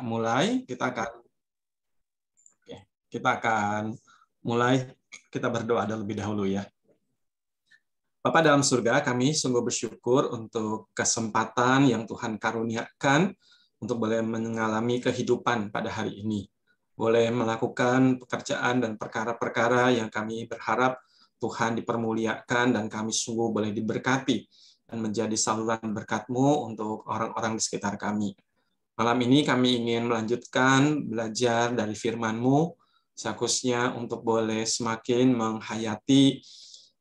mulai, kita akan mulai, kita berdoa terlebih dahulu ya. Bapa dalam surga, kami sungguh bersyukur untuk kesempatan yang Tuhan karuniakan untuk boleh mengalami kehidupan pada hari ini. Boleh melakukan pekerjaan dan perkara-perkara yang kami berharap Tuhan dipermuliakan dan kami sungguh boleh diberkati dan menjadi saluran berkat-Mu untuk orang-orang di sekitar kami. Malam ini kami ingin melanjutkan belajar dari firman-Mu, khususnya untuk boleh semakin menghayati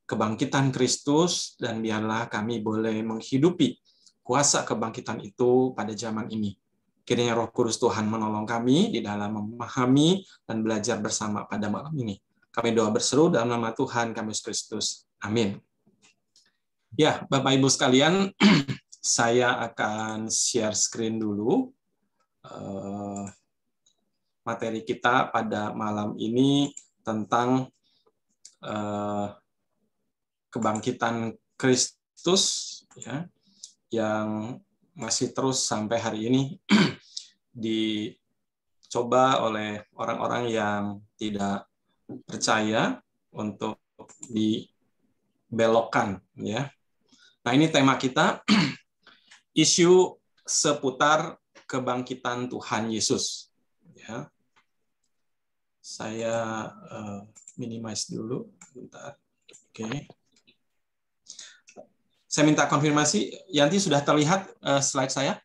kebangkitan Kristus, dan biarlah kami boleh menghidupi kuasa kebangkitan itu pada zaman ini. Kiranya Roh Kudus Tuhan menolong kami di dalam memahami dan belajar bersama pada malam ini. Kami doa berseru dalam nama Tuhan kami Yesus Kristus. Amin. Ya, Bapak Ibu sekalian, saya akan share screen dulu. Materi kita pada malam ini tentang kebangkitan Kristus ya, yang masih terus sampai hari ini dicoba oleh orang-orang yang tidak percaya untuk dibelokkan ya. Nah, ini tema kita, isu seputar kebangkitan Tuhan Yesus ya. Saya minimize dulu bentar. Oke. Saya minta konfirmasi, Yanti sudah terlihat slide saya?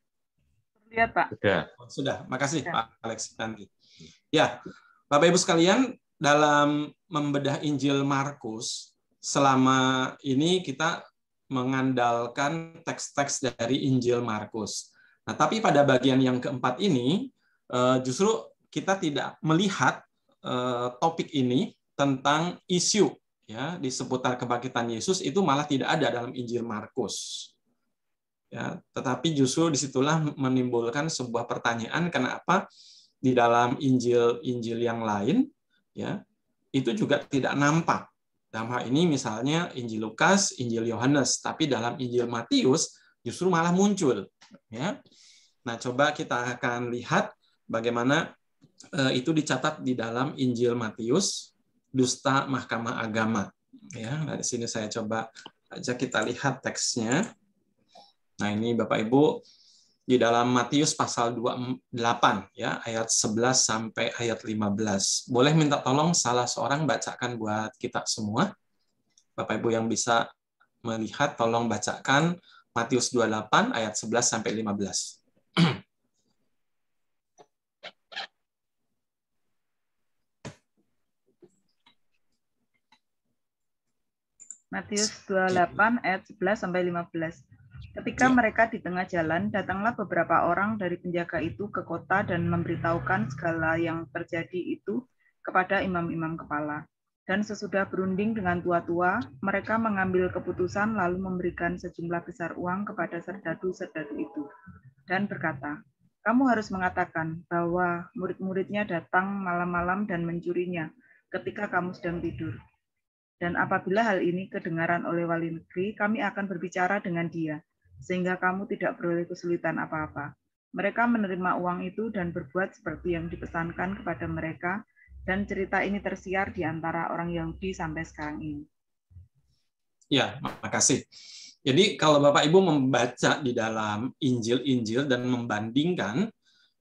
Lihat, Pak. Sudah. Makasih, Pak Alex. Yanti. Ya, Bapak Ibu sekalian, dalam membedah Injil Markus, selama ini kita mengandalkan teks-teks dari Injil Markus. Nah, tapi pada bagian yang keempat ini, justru kita tidak melihat topik ini tentang isu ya di seputar kebangkitan Yesus, itu malah tidak ada dalam Injil Markus. Ya, tetapi justru disitulah menimbulkan sebuah pertanyaan, kenapa di dalam Injil yang lain ya itu juga tidak nampak. Dalam hal ini misalnya Injil Lukas, Injil Yohanes, tapi dalam Injil Matius justru malah muncul ya. Nah, coba kita akan lihat bagaimana itu dicatat di dalam Injil Matius, dusta Mahkamah Agama. Ya, nah di sini saya coba aja kita lihat teksnya. Nah, ini Bapak Ibu di dalam Matius pasal 28 ya, ayat 11 sampai ayat 15. Boleh minta tolong salah seorang bacakan buat kita semua. Bapak Ibu yang bisa melihat tolong bacakan Matius 28 ayat 11 sampai 15. Matius 28 ayat 11 sampai 15. Ketika mereka di tengah jalan, datanglah beberapa orang dari penjaga itu ke kota dan memberitahukan segala yang terjadi itu kepada imam-imam kepala. Dan sesudah berunding dengan tua-tua, mereka mengambil keputusan lalu memberikan sejumlah besar uang kepada serdadu-serdadu itu. Dan berkata, kamu harus mengatakan bahwa murid-muridnya datang malam-malam dan mencurinya ketika kamu sedang tidur. Dan apabila hal ini kedengaran oleh wali negeri, kami akan berbicara dengan dia, sehingga kamu tidak beroleh kesulitan apa-apa. Mereka menerima uang itu dan berbuat seperti yang dipesankan kepada mereka, dan cerita ini tersiar di antara orang Yahudi sampai sekarang ini. Ya, makasih. Jadi kalau Bapak Ibu membaca di dalam Injil-Injil dan membandingkan,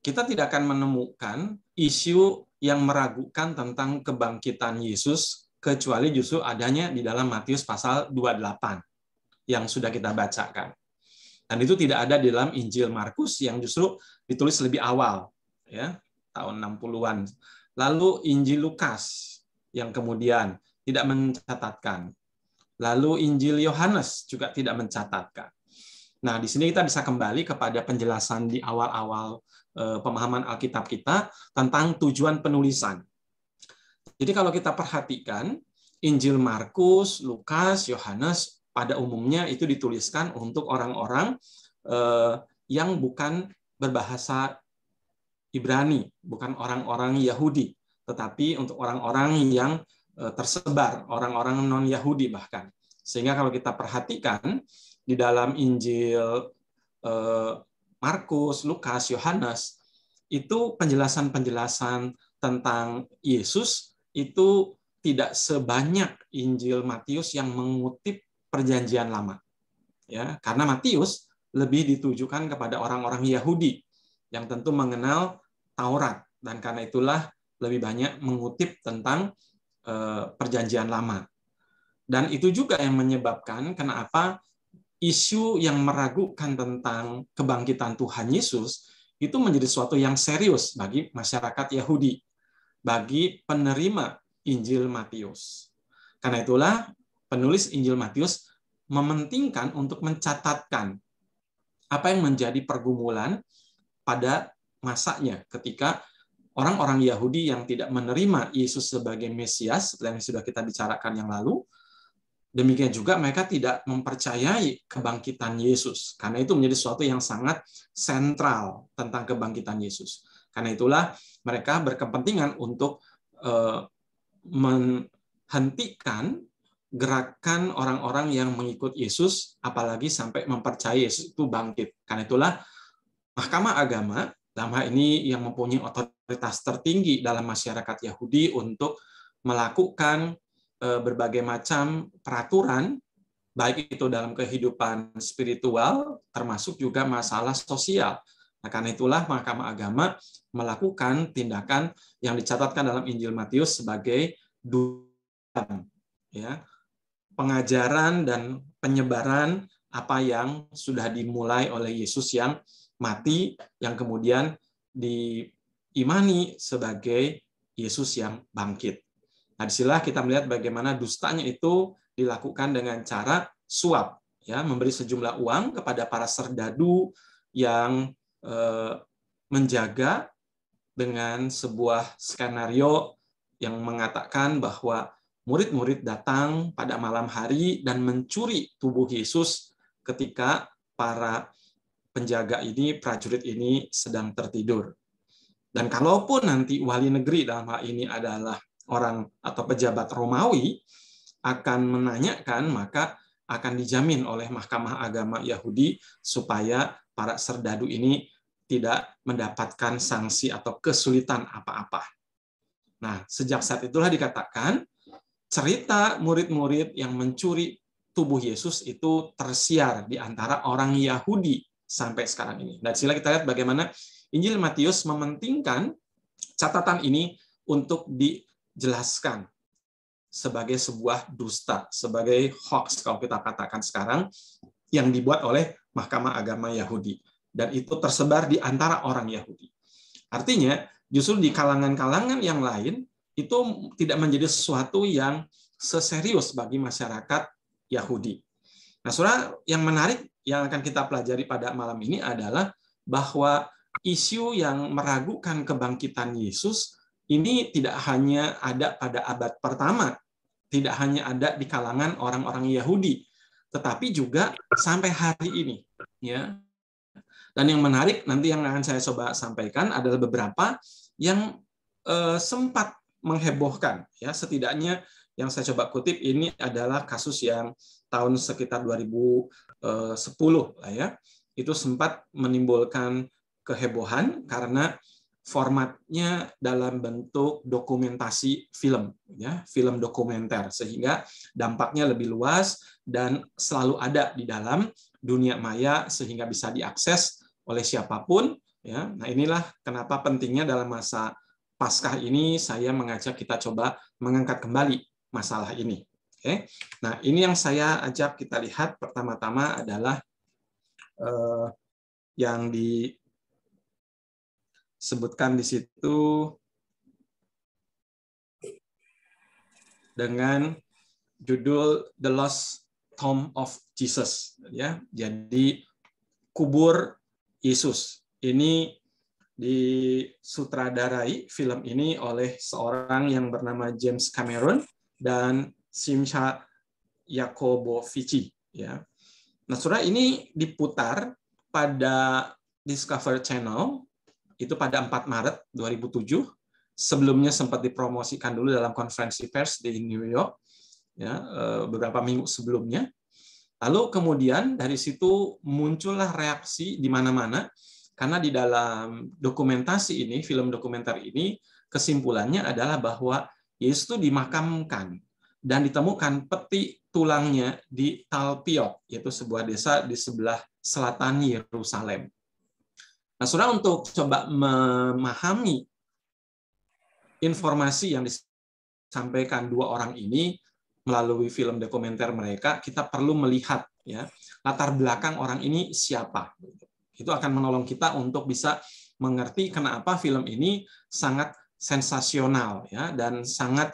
kita tidak akan menemukan isu yang meragukan tentang kebangkitan Yesus, kecuali justru adanya di dalam Matius pasal 28 yang sudah kita bacakan. Dan itu tidak ada di dalam Injil Markus yang justru ditulis lebih awal, ya, tahun 60-an. Lalu Injil Lukas yang kemudian tidak mencatatkan. Lalu Injil Yohanes juga tidak mencatatkan. Nah, di sini kita bisa kembali kepada penjelasan di awal-awal pemahaman Alkitab kita tentang tujuan penulisan. Jadi kalau kita perhatikan, Injil Markus, Lukas, Yohanes pada umumnya itu dituliskan untuk orang-orang yang bukan berbahasa Ibrani, bukan orang-orang Yahudi, tetapi untuk orang-orang yang tersebar, orang-orang non-Yahudi bahkan. Sehingga kalau kita perhatikan di dalam Injil Markus, Lukas, Yohanes, itu penjelasan-penjelasan tentang Yesus itu tidak sebanyak Injil Matius yang mengutip Perjanjian Lama. Ya, karena Matius lebih ditujukan kepada orang-orang Yahudi yang tentu mengenal Taurat, dan karena itulah lebih banyak mengutip tentang Perjanjian Lama. Dan itu juga yang menyebabkan kenapa isu yang meragukan tentang kebangkitan Tuhan Yesus itu menjadi sesuatu yang serius bagi masyarakat Yahudi, bagi penerima Injil Matius. Karena itulah penulis Injil Matius mementingkan untuk mencatatkan apa yang menjadi pergumulan pada masanya ketika orang-orang Yahudi yang tidak menerima Yesus sebagai Mesias, yang sudah kita bicarakan yang lalu, demikian juga mereka tidak mempercayai kebangkitan Yesus. Karena itu menjadi sesuatu yang sangat sentral tentang kebangkitan Yesus. Karena itulah mereka berkepentingan untuk menghentikan gerakan orang-orang yang mengikut Yesus, apalagi sampai mempercayai Yesus itu bangkit. Karena itulah Mahkamah Agama, dalam hal ini yang mempunyai otoritas tertinggi dalam masyarakat Yahudi untuk melakukan berbagai macam peraturan, baik itu dalam kehidupan spiritual, termasuk juga masalah sosial. Nah, karena itulah Mahkamah Agama melakukan tindakan yang dicatatkan dalam Injil Matius sebagai ya, pengajaran dan penyebaran apa yang sudah dimulai oleh Yesus yang mati, yang kemudian diimani sebagai Yesus yang bangkit. Nah, disinilah kita melihat bagaimana dustanya itu dilakukan dengan cara suap, ya, memberi sejumlah uang kepada para serdadu yang menjaga dengan sebuah skenario yang mengatakan bahwa murid-murid datang pada malam hari dan mencuri tubuh Yesus ketika para penjaga ini, prajurit ini sedang tertidur. Dan kalaupun nanti wali negeri dalam hal ini adalah orang atau pejabat Romawi akan menanyakan, maka akan dijamin oleh Mahkamah Agama Yahudi supaya para serdadu ini tidak mendapatkan sanksi atau kesulitan apa-apa. Nah, sejak saat itulah dikatakan cerita murid-murid yang mencuri tubuh Yesus itu tersiar di antara orang Yahudi sampai sekarang ini. Dan sila kita lihat bagaimana Injil Matius mementingkan catatan ini untuk dijelaskan sebagai sebuah dusta, sebagai hoax kalau kita katakan sekarang, yang dibuat oleh Mahkamah Agama Yahudi. Dan itu tersebar di antara orang Yahudi. Artinya, justru di kalangan-kalangan yang lain, itu tidak menjadi sesuatu yang seserius bagi masyarakat Yahudi. Nah, saudara, yang menarik yang akan kita pelajari pada malam ini adalah bahwa isu yang meragukan kebangkitan Yesus ini tidak hanya ada pada abad pertama, tidak hanya ada di kalangan orang-orang Yahudi, tetapi juga sampai hari ini. Ya. Dan yang menarik nanti yang akan saya coba sampaikan adalah beberapa yang sempat menghebohkan. Ya, setidaknya yang saya coba kutip ini adalah kasus yang tahun sekitar 2010 lah ya. Itu sempat menimbulkan kehebohan karena formatnya dalam bentuk dokumentasi film, ya, film dokumenter, sehingga dampaknya lebih luas dan selalu ada di dalam dunia maya sehingga bisa diakses oleh siapapun. Ya, nah inilah kenapa pentingnya dalam masa Paskah ini saya mengajak kita coba mengangkat kembali masalah ini. Oke, nah ini yang saya ajak kita lihat pertama-tama adalah yang disebutkan di situ dengan judul The Lost Tomb of Jesus, ya. Jadi kubur Yesus. Ini disutradarai film ini oleh seorang yang bernama James Cameron dan Simcha Jacobovici, ya. Nah, saudara, ini diputar pada Discovery Channel itu pada 4 Maret 2007. Sebelumnya sempat dipromosikan dulu dalam konferensi pers di New York, ya, beberapa minggu sebelumnya. Lalu kemudian dari situ muncullah reaksi di mana-mana Karena di dalam dokumentasi ini, film dokumenter ini, kesimpulannya adalah bahwa Yesus itu dimakamkan dan ditemukan peti tulangnya di Talpiot, yaitu sebuah desa di sebelah selatan Yerusalem. Nah, saudara, untuk coba memahami informasi yang disampaikan dua orang ini melalui film dokumenter mereka, kita perlu melihat ya latar belakang orang ini siapa. Itu akan menolong kita untuk bisa mengerti kenapa film ini sangat sensasional ya dan sangat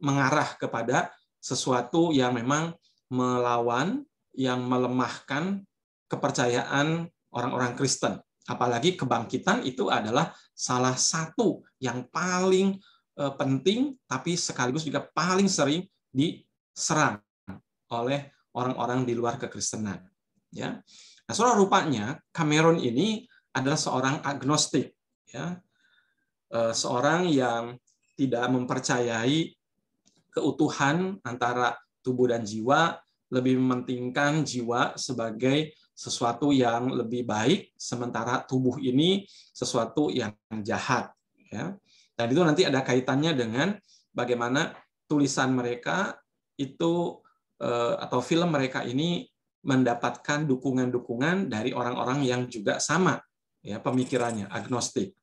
mengarah kepada sesuatu yang memang melawan, yang melemahkan kepercayaan orang-orang Kristen. Apalagi kebangkitan itu adalah salah satu yang paling penting, tapi sekaligus juga paling sering diserang oleh orang-orang di luar kekristenan. Ya, nah, soal rupanya Cameron ini adalah seorang agnostik, ya, seorang yang tidak mempercayai keutuhan antara tubuh dan jiwa, lebih mementingkan jiwa sebagai sesuatu yang lebih baik, sementara tubuh ini sesuatu yang jahat. Ya. Dan itu nanti ada kaitannya dengan bagaimana tulisan mereka itu atau film mereka ini mendapatkan dukungan-dukungan dari orang-orang yang juga sama ya pemikirannya, agnostik.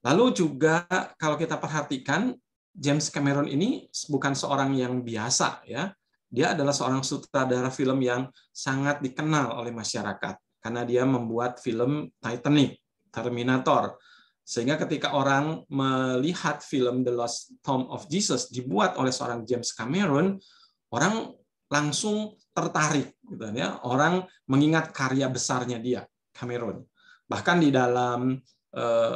Lalu juga kalau kita perhatikan James Cameron ini bukan seorang yang biasa ya. Dia adalah seorang sutradara film yang sangat dikenal oleh masyarakat karena dia membuat film Titanic, Terminator. Sehingga ketika orang melihat film The Lost Tomb of Jesus dibuat oleh seorang James Cameron, orang langsung tertarik gitu ya. Orang mengingat karya besarnya dia, Cameron. Bahkan di dalam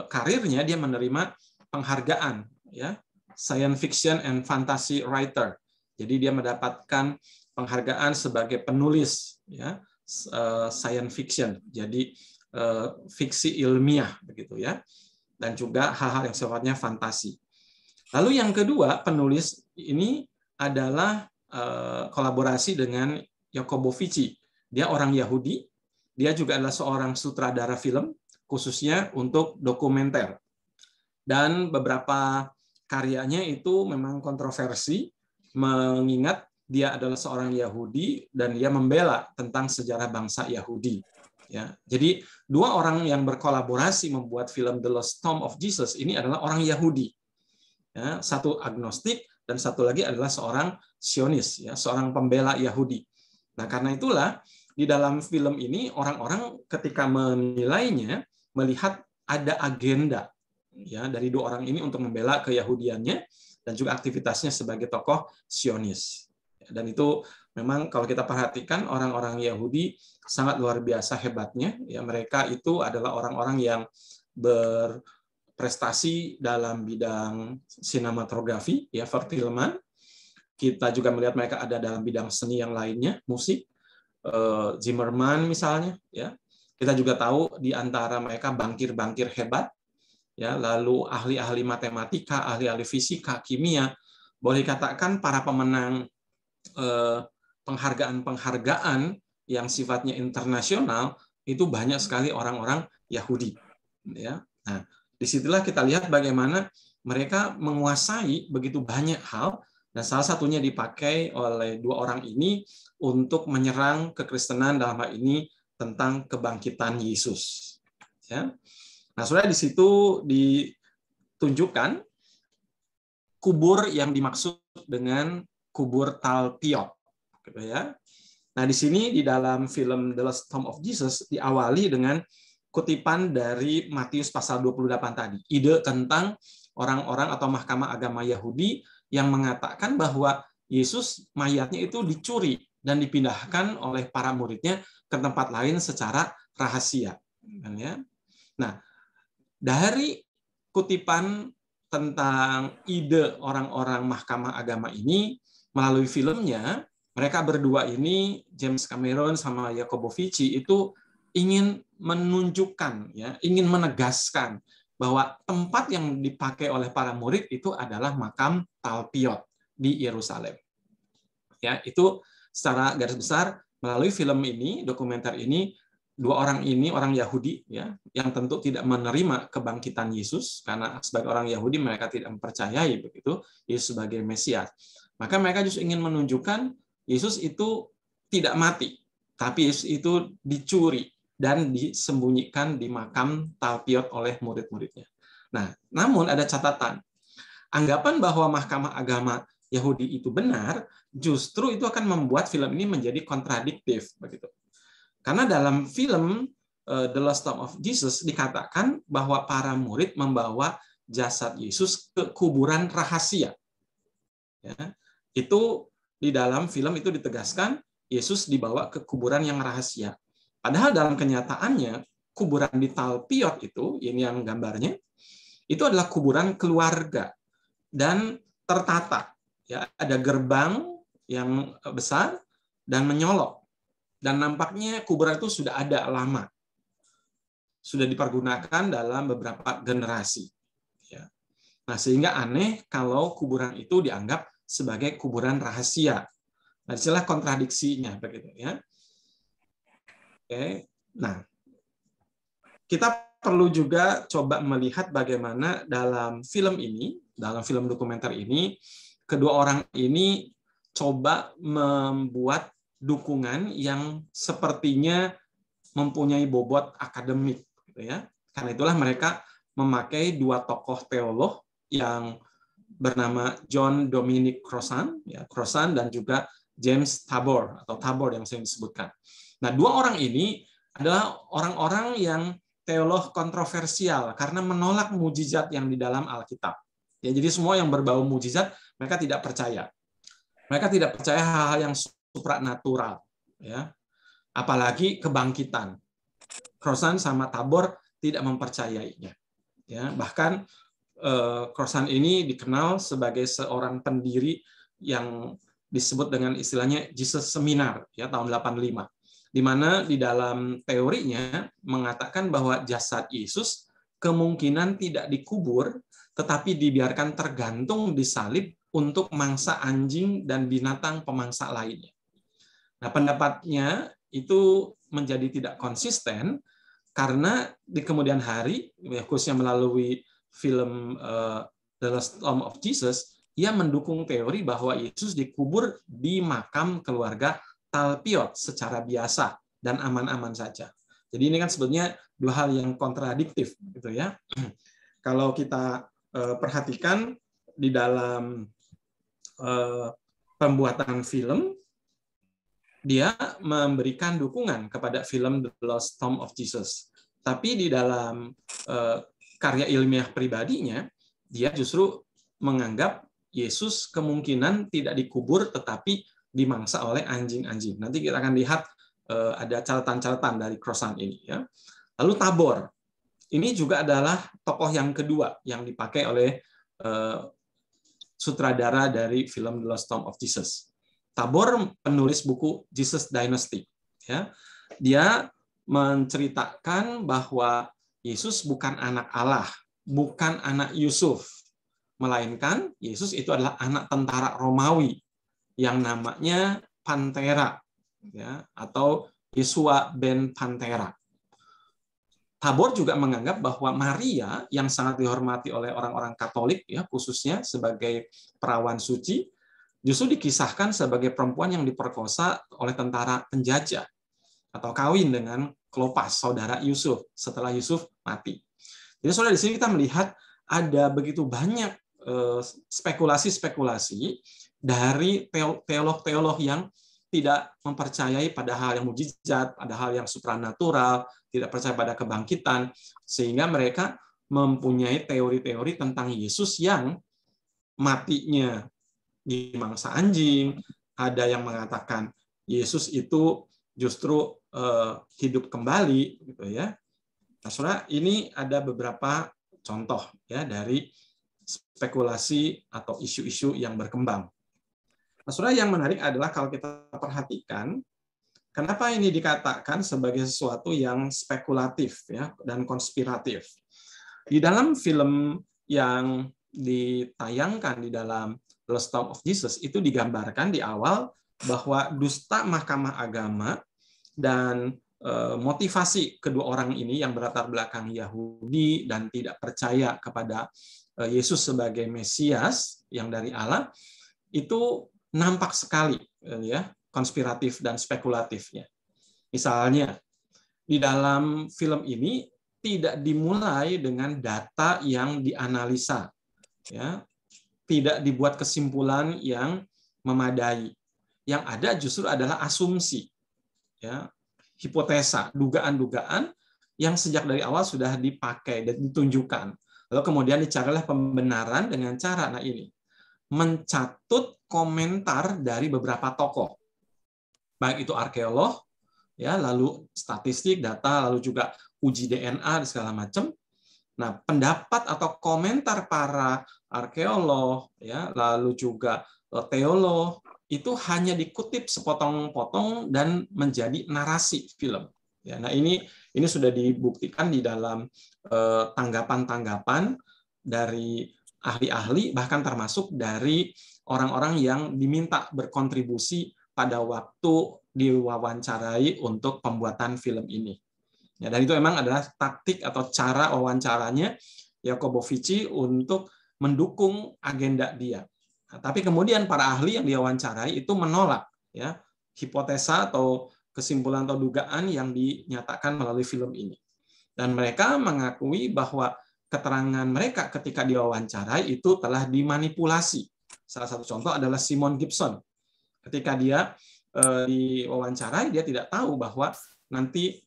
karirnya dia menerima penghargaan ya, Science Fiction and Fantasy Writer. Jadi dia mendapatkan penghargaan sebagai penulis ya, science fiction. Jadi fiksi ilmiah begitu ya. Dan juga hal-hal yang sifatnya fantasi. Lalu yang kedua, penulis ini adalah kolaborasi dengan Jacobo Fici. Dia orang Yahudi, dia juga adalah seorang sutradara film, khususnya untuk dokumenter. Dan beberapa karyanya itu memang kontroversi, mengingat dia adalah seorang Yahudi dan dia membela tentang sejarah bangsa Yahudi. Ya, jadi dua orang yang berkolaborasi membuat film The Lost Tomb of Jesus ini adalah orang Yahudi. Ya, satu agnostik dan satu lagi adalah seorang Sionis, ya, seorang pembela Yahudi. Nah, karena itulah di dalam film ini orang-orang ketika menilainya melihat ada agenda ya dari dua orang ini untuk membela keyahudiannya dan juga aktivitasnya sebagai tokoh Sionis. Dan itu memang kalau kita perhatikan orang-orang Yahudi sangat luar biasa hebatnya. Ya, mereka itu adalah orang-orang yang berprestasi dalam bidang sinematografi, ya, perfilman. Kita juga melihat mereka ada dalam bidang seni yang lainnya, musik, Zimmerman misalnya. Ya, kita juga tahu di antara mereka bankir-bankir hebat, ya, lalu ahli-ahli matematika, ahli-ahli fisika, kimia. Boleh dikatakan para pemenang penghargaan-penghargaan yang sifatnya internasional itu banyak sekali orang-orang Yahudi. Ya, nah disitulah kita lihat bagaimana mereka menguasai begitu banyak hal dan salah satunya dipakai oleh dua orang ini untuk menyerang kekristenan dalam hal ini tentang kebangkitan Yesus. Ya, nah saudara di situ ditunjukkan kubur yang dimaksud dengan kubur Talpiot, gitu ya. Nah, di sini di dalam film The Lost Tomb of Jesus diawali dengan kutipan dari Matius pasal 28 tadi, ide tentang orang-orang atau mahkamah agama Yahudi yang mengatakan bahwa Yesus mayatnya itu dicuri dan dipindahkan oleh para muridnya ke tempat lain secara rahasia. Nah, dari kutipan tentang ide orang-orang mahkamah agama ini melalui filmnya, mereka berdua ini, James Cameron sama Jacobo Fici, itu ingin menunjukkan, ya, ingin menegaskan bahwa tempat yang dipakai oleh para murid itu adalah makam Talpiot di Yerusalem. Ya, itu secara garis besar melalui film ini, dokumenter ini, dua orang ini orang Yahudi ya, yang tentu tidak menerima kebangkitan Yesus karena sebagai orang Yahudi mereka tidak mempercayai begitu Yesus sebagai Mesias. Maka mereka justru ingin menunjukkan Yesus itu tidak mati, tapi Yesus itu dicuri dan disembunyikan di makam Talpiot oleh murid-muridnya. Nah, namun ada catatan. Anggapan bahwa Mahkamah Agama Yahudi itu benar, justru itu akan membuat film ini menjadi kontradiktif begitu. Karena dalam film The Lost Tomb of Jesus dikatakan bahwa para murid membawa jasad Yesus ke kuburan rahasia. Ya, itu di dalam film itu ditegaskan Yesus dibawa ke kuburan yang rahasia. Padahal dalam kenyataannya kuburan di Talpiot itu, ini yang gambarnya, itu adalah kuburan keluarga dan tertata. Ya, ada gerbang yang besar dan menyolok. Dan nampaknya kuburan itu sudah ada lama. Sudah dipergunakan dalam beberapa generasi. Ya. Nah, sehingga aneh kalau kuburan itu dianggap sebagai kuburan rahasia. Nah, disinilah kontradiksinya begitu ya. Oke. Nah, kita perlu juga coba melihat bagaimana dalam film ini, dalam film dokumenter ini, kedua orang ini coba membuat dukungan yang sepertinya mempunyai bobot akademik, gitu ya. Karena itulah mereka memakai dua tokoh teolog yang bernama John Dominic Crossan, ya, Crossan dan juga James Tabor atau Tabor yang sering disebutkan. Nah, dua orang ini adalah orang-orang yang teolog kontroversial karena menolak mujizat yang di dalam Alkitab. Ya, jadi semua yang berbau mujizat mereka tidak percaya. Mereka tidak percaya hal-hal yang supranatural, ya, apalagi kebangkitan. Crossan sama Tabor tidak mempercayainya. Ya, bahkan Crossan ini dikenal sebagai seorang pendiri yang disebut dengan istilahnya Jesus Seminar, ya, tahun 85, di mana di dalam teorinya mengatakan bahwa jasad Yesus kemungkinan tidak dikubur, tetapi dibiarkan tergantung di salib untuk mangsa anjing dan binatang pemangsa lainnya. Nah, pendapatnya itu menjadi tidak konsisten karena di kemudian hari, khususnya melalui film The Lost Tomb of Jesus, ia mendukung teori bahwa Yesus dikubur di makam keluarga Talpiot secara biasa dan aman-aman saja. Jadi ini kan sebetulnya dua hal yang kontradiktif, gitu ya. Kalau kita perhatikan di dalam pembuatan film, dia memberikan dukungan kepada film The Lost Tomb of Jesus. Tapi di dalam karya ilmiah pribadinya, dia justru menganggap Yesus kemungkinan tidak dikubur tetapi dimangsa oleh anjing-anjing. Nanti kita akan lihat ada catatan-catatan dari Crossan ini. Ya. Lalu Tabor. Ini juga adalah tokoh yang kedua yang dipakai oleh sutradara dari film The Lost Tomb of Jesus. Tabor penulis buku Jesus Dynasty. Ya. Dia menceritakan bahwa Yesus bukan anak Allah, bukan anak Yusuf, melainkan Yesus itu adalah anak tentara Romawi yang namanya Pantera, ya, atau Yesua ben Pantera. Tabor juga menganggap bahwa Maria yang sangat dihormati oleh orang-orang Katolik, ya, khususnya sebagai perawan suci, justru dikisahkan sebagai perempuan yang diperkosa oleh tentara penjajah atau kawin dengan Klopas, saudara Yusuf, setelah Yusuf mati. Jadi saudara, di sini kita melihat ada begitu banyak spekulasi-spekulasi dari teolog-teolog yang tidak mempercayai pada hal yang mujizat, pada hal yang supranatural, tidak percaya pada kebangkitan, sehingga mereka mempunyai teori-teori tentang Yesus yang matinya di mangsa anjing, ada yang mengatakan Yesus itu justru hidup kembali, gitu ya. Nah, saudara, ini ada beberapa contoh ya dari spekulasi atau isu-isu yang berkembang. Nah, saudara, yang menarik adalah kalau kita perhatikan, kenapa ini dikatakan sebagai sesuatu yang spekulatif ya dan konspiratif. Di dalam film yang ditayangkan di dalam The Lost Tomb of Jesus itu digambarkan di awal bahwa dusta Mahkamah Agama dan motivasi kedua orang ini yang berlatar belakang Yahudi dan tidak percaya kepada Yesus sebagai Mesias yang dari Allah, itu nampak sekali ya konspiratif dan spekulatifnya. Misalnya di dalam film ini tidak dimulai dengan data yang dianalisa, ya, tidak dibuat kesimpulan yang memadai. Yang ada justru adalah asumsi, ya, hipotesa, dugaan-dugaan yang sejak dari awal sudah dipakai dan ditunjukkan. Lalu kemudian dicarilah pembenaran dengan cara, nah ini, mencatut komentar dari beberapa tokoh, baik itu arkeolog, ya, lalu statistik, data, lalu juga uji DNA dan segala macam. Nah, pendapat atau komentar para arkeolog, ya, lalu juga teolog, itu hanya dikutip sepotong-potong dan menjadi narasi film. Ya, nah ini sudah dibuktikan di dalam tanggapan-tanggapan dari ahli-ahli, bahkan termasuk dari orang-orang yang diminta berkontribusi pada waktu diwawancarai untuk pembuatan film ini. Ya, dan itu memang adalah taktik atau cara wawancaranya Yacobovici untuk mendukung agenda dia. Nah, tapi kemudian para ahli yang diwawancarai itu menolak, ya, hipotesa atau kesimpulan atau dugaan yang dinyatakan melalui film ini. Dan mereka mengakui bahwa keterangan mereka ketika diwawancarai itu telah dimanipulasi. Salah satu contoh adalah Simon Gibson. Ketika dia diwawancarai, dia tidak tahu bahwa nanti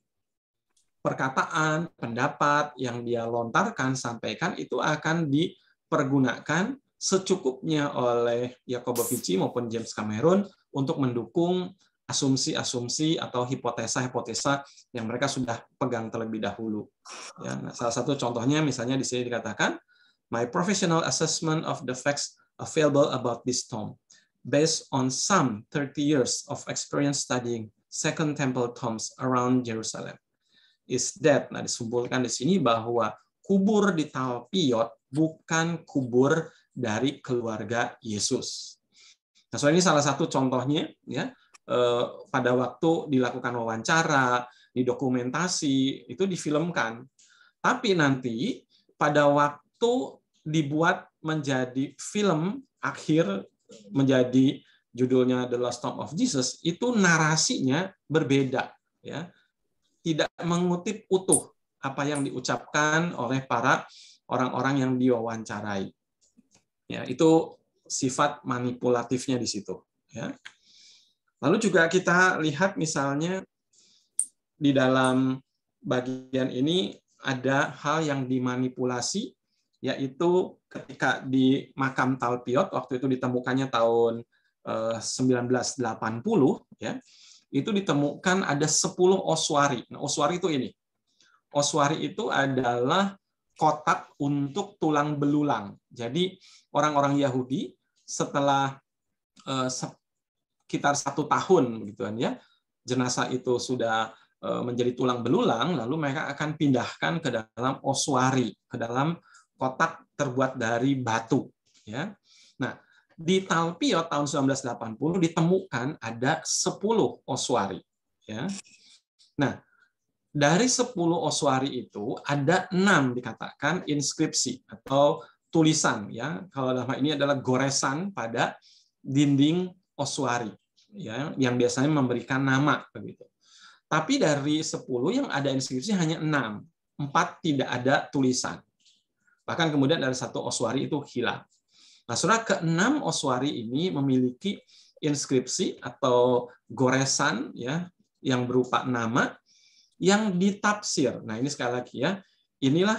perkataan, pendapat yang dia lontarkan, sampaikan itu akan dipergunakan secukupnya oleh Yacobovici maupun James Cameron untuk mendukung asumsi-asumsi atau hipotesa-hipotesa yang mereka sudah pegang terlebih dahulu. Ya, nah, salah satu contohnya misalnya di sini dikatakan, my professional assessment of the facts available about this tomb, based on some 30 years of experience studying Second Temple tombs around Jerusalem, is that, nah disimpulkan di sini bahwa kubur di Talpiot bukan kubur dari keluarga Yesus. Nah, so ini salah satu contohnya, ya, pada waktu dilakukan wawancara, didokumentasi, itu difilmkan. Tapi nanti pada waktu dibuat menjadi film akhir, menjadi judulnya The Lost Tomb of Jesus, itu narasinya berbeda, ya, tidak mengutip utuh apa yang diucapkan oleh para orang-orang yang diwawancarai. Ya, itu sifat manipulatifnya di situ. Ya. Lalu juga kita lihat misalnya di dalam bagian ini ada hal yang dimanipulasi, yaitu ketika di makam Talpiot, waktu itu ditemukannya tahun 1980, ya, itu ditemukan ada 10 ossuari. Nah, ossuari itu ini. Ossuari itu adalah kotak untuk tulang belulang. Jadi orang-orang Yahudi setelah sekitar 1 tahun gitu kan, ya, jenazah itu sudah menjadi tulang belulang, lalu mereka akan pindahkan ke dalam ossuari, ke dalam kotak terbuat dari batu, ya. Nah, di Talpiot tahun 1980 ditemukan ada 10 ossuari, ya. Nah, dari 10 ossuari itu ada 6 dikatakan inskripsi atau tulisan, ya. Kalau dalam hal ini adalah goresan pada dinding ossuari, ya, yang biasanya memberikan nama begitu. Tapi dari 10 yang ada inskripsi hanya 6, 4 tidak ada tulisan. Bahkan kemudian dari 1 ossuari itu hilang. Nah, saudara, ke-6 ossuari ini memiliki inskripsi atau goresan, ya, yang berupa nama yang ditafsir. Nah, ini sekali lagi, ya, inilah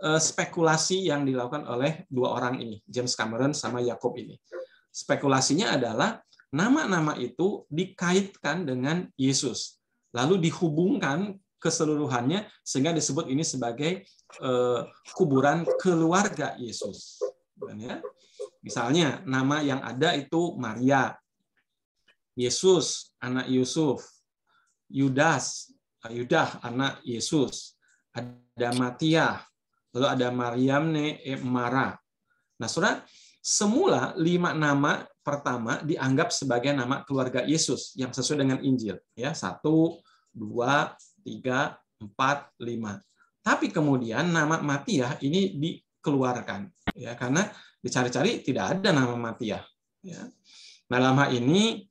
spekulasi yang dilakukan oleh 2 orang ini, James Cameron sama Yacob ini. Spekulasinya adalah nama-nama itu dikaitkan dengan Yesus, lalu dihubungkan keseluruhannya sehingga disebut ini sebagai kuburan keluarga Yesus. Ya. Misalnya nama yang ada itu Maria, Yesus anak Yusuf, Yudas anak Yesus, ada Matia, lalu ada Maryam Mara. Nah, saudara, semula 5 nama pertama dianggap sebagai nama keluarga Yesus yang sesuai dengan Injil, ya, 1, 2, 3, 4, 5. Tapi kemudian nama Matiah ini dikeluarkan, ya, karena dicari-cari tidak ada nama Matiah. Ya. Nah, dalam hal ini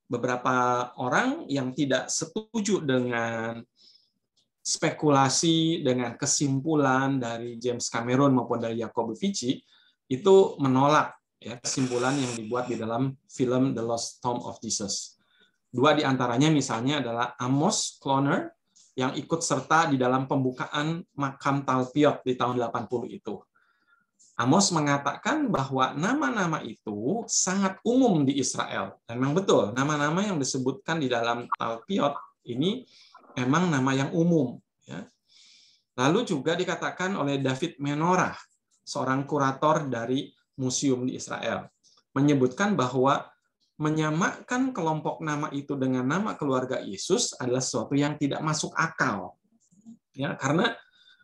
beberapa orang yang tidak setuju dengan spekulasi, dengan kesimpulan dari James Cameron maupun dari Jacobo Fici, itu menolak, ya, kesimpulan yang dibuat di dalam film The Lost Tomb of Jesus. Dua di antaranya misalnya adalah Amos Kloner, yang ikut serta di dalam pembukaan makam Talpiot di tahun 80 itu. Amos mengatakan bahwa nama-nama itu sangat umum di Israel. Dan memang betul, nama-nama yang disebutkan di dalam Talpiot ini memang nama yang umum. Ya. Lalu juga dikatakan oleh David Menorah, seorang kurator dari museum di Israel, menyebutkan bahwa menyamakan kelompok nama itu dengan nama keluarga Yesus adalah sesuatu yang tidak masuk akal. Ya, karena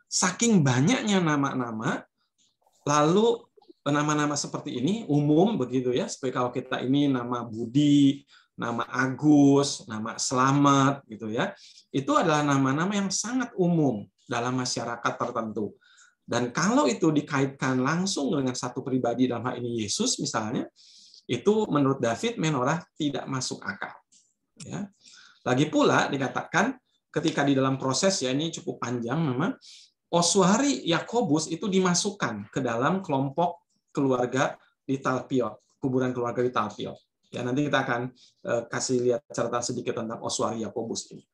saking banyaknya nama-nama, lalu nama-nama seperti ini umum begitu ya, seperti kalau kita ini nama Budi, nama Agus, nama Slamet gitu ya. Itu adalah nama-nama yang sangat umum dalam masyarakat tertentu. Dan kalau itu dikaitkan langsung dengan satu pribadi, dalam hal ini Yesus misalnya, itu menurut David Menorah tidak masuk akal. Ya. Lagi pula dikatakan ketika di dalam proses, ya ini cukup panjang memang, Oswari Yakobus itu dimasukkan ke dalam kelompok keluarga di Talpiot, kuburan keluarga di Talpiot. Ya, nanti kita akan kasih lihat catatan sedikit tentang Oswari Yakobus ini.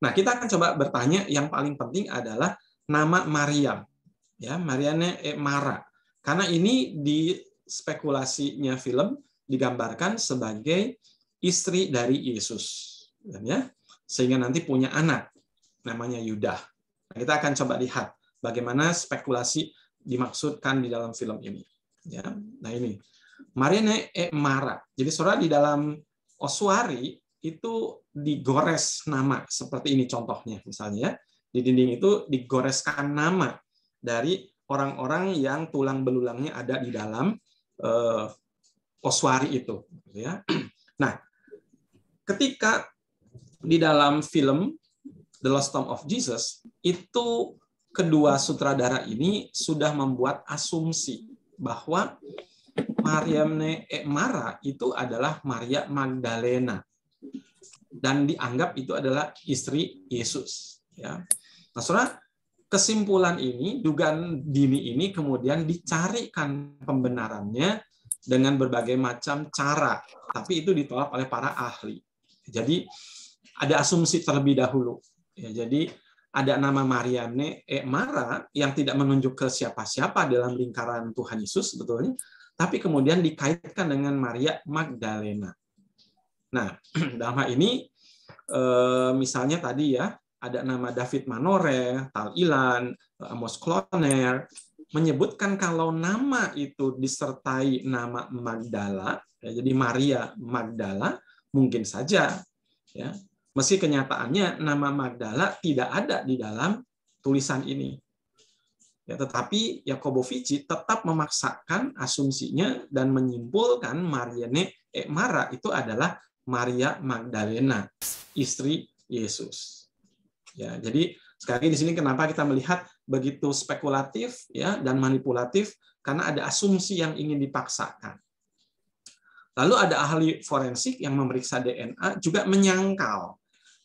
Nah, kita akan coba bertanya, yang paling penting adalah nama Maryam, ya, Mariane Mara, karena ini di spekulasinya film digambarkan sebagai istri dari Yesus, ya, sehingga nanti punya anak namanya Yudah. Nah, kita akan coba lihat bagaimana spekulasi dimaksudkan di dalam film ini. Ya, nah ini Mariane Mara. Jadi saudara, di dalam Oswari itu digores nama seperti ini contohnya, misalnya di dinding itu digoreskan nama dari orang-orang yang tulang belulangnya ada di dalam Oswari itu, ya. Nah, ketika di dalam film The Lost Tomb of Jesus itu kedua sutradara ini sudah membuat asumsi bahwa Mariamne Mara itu adalah Maria Magdalena dan dianggap itu adalah istri Yesus, ya. Nah, saudara, kesimpulan ini, dugaan dini ini kemudian dicarikan pembenarannya dengan berbagai macam cara, tapi itu ditolak oleh para ahli. Jadi ada asumsi terlebih dahulu. Ya, jadi ada nama Mariamne Mara yang tidak menunjuk ke siapa-siapa dalam lingkaran Tuhan Yesus sebetulnya, tapi kemudian dikaitkan dengan Maria Magdalena. Nah, dalam hal ini misalnya tadi ya, ada nama David Menorah, Tal Ilan, Amos Kloner, menyebutkan kalau nama itu disertai nama Magdala, ya, jadi Maria Magdala, mungkin saja, ya, meski kenyataannya nama Magdala tidak ada di dalam tulisan ini. Ya, tetapi Jacobo Fici tetap memaksakan asumsinya dan menyimpulkan Mariamne Mara itu adalah Maria Magdalena, istri Yesus. Ya, jadi sekali lagi di sini kenapa kita melihat begitu spekulatif, ya, dan manipulatif, karena ada asumsi yang ingin dipaksakan. Lalu ada ahli forensik yang memeriksa DNA juga menyangkal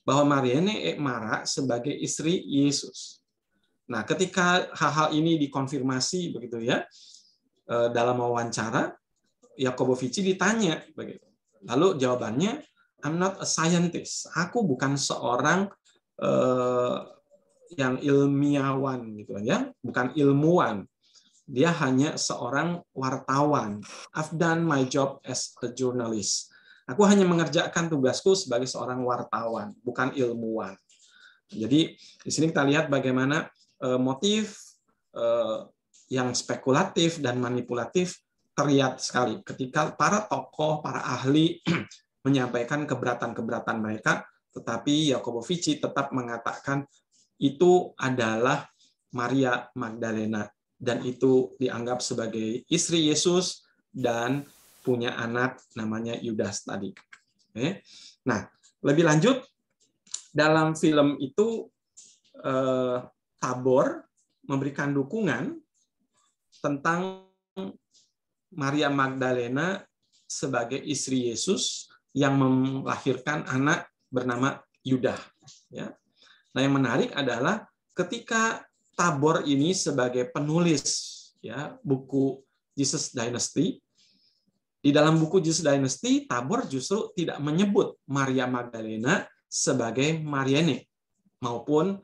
bahwa Mariamne Mara sebagai istri Yesus. Nah, ketika hal-hal ini dikonfirmasi begitu ya dalam wawancara, Jacobo Fici ditanya begitu. Lalu jawabannya, I'm not a scientist. Aku bukan seorang yang ilmiawan gitu ya, bukan ilmuwan. Dia hanya seorang wartawan. I've done my job as a journalist. Aku hanya mengerjakan tugasku sebagai seorang wartawan, bukan ilmuwan. Jadi di sini kita lihat bagaimana motif yang spekulatif dan manipulatif terlihat sekali ketika para tokoh, para ahli menyampaikan keberatan-keberatan mereka, tetapi Jacobo Fici tetap mengatakan itu adalah Maria Magdalena dan itu dianggap sebagai istri Yesus dan punya anak namanya Yudas tadi. Oke. Nah, lebih lanjut dalam film itu Tabor memberikan dukungan tentang Maria Magdalena sebagai istri Yesus yang melahirkan anak bernama Yudah. Ya. Nah, yang menarik adalah ketika Tabor ini sebagai penulis ya buku Jesus Dynasty, di dalam buku Jesus Dynasty, Tabor justru tidak menyebut Maria Magdalena sebagai Mariene maupun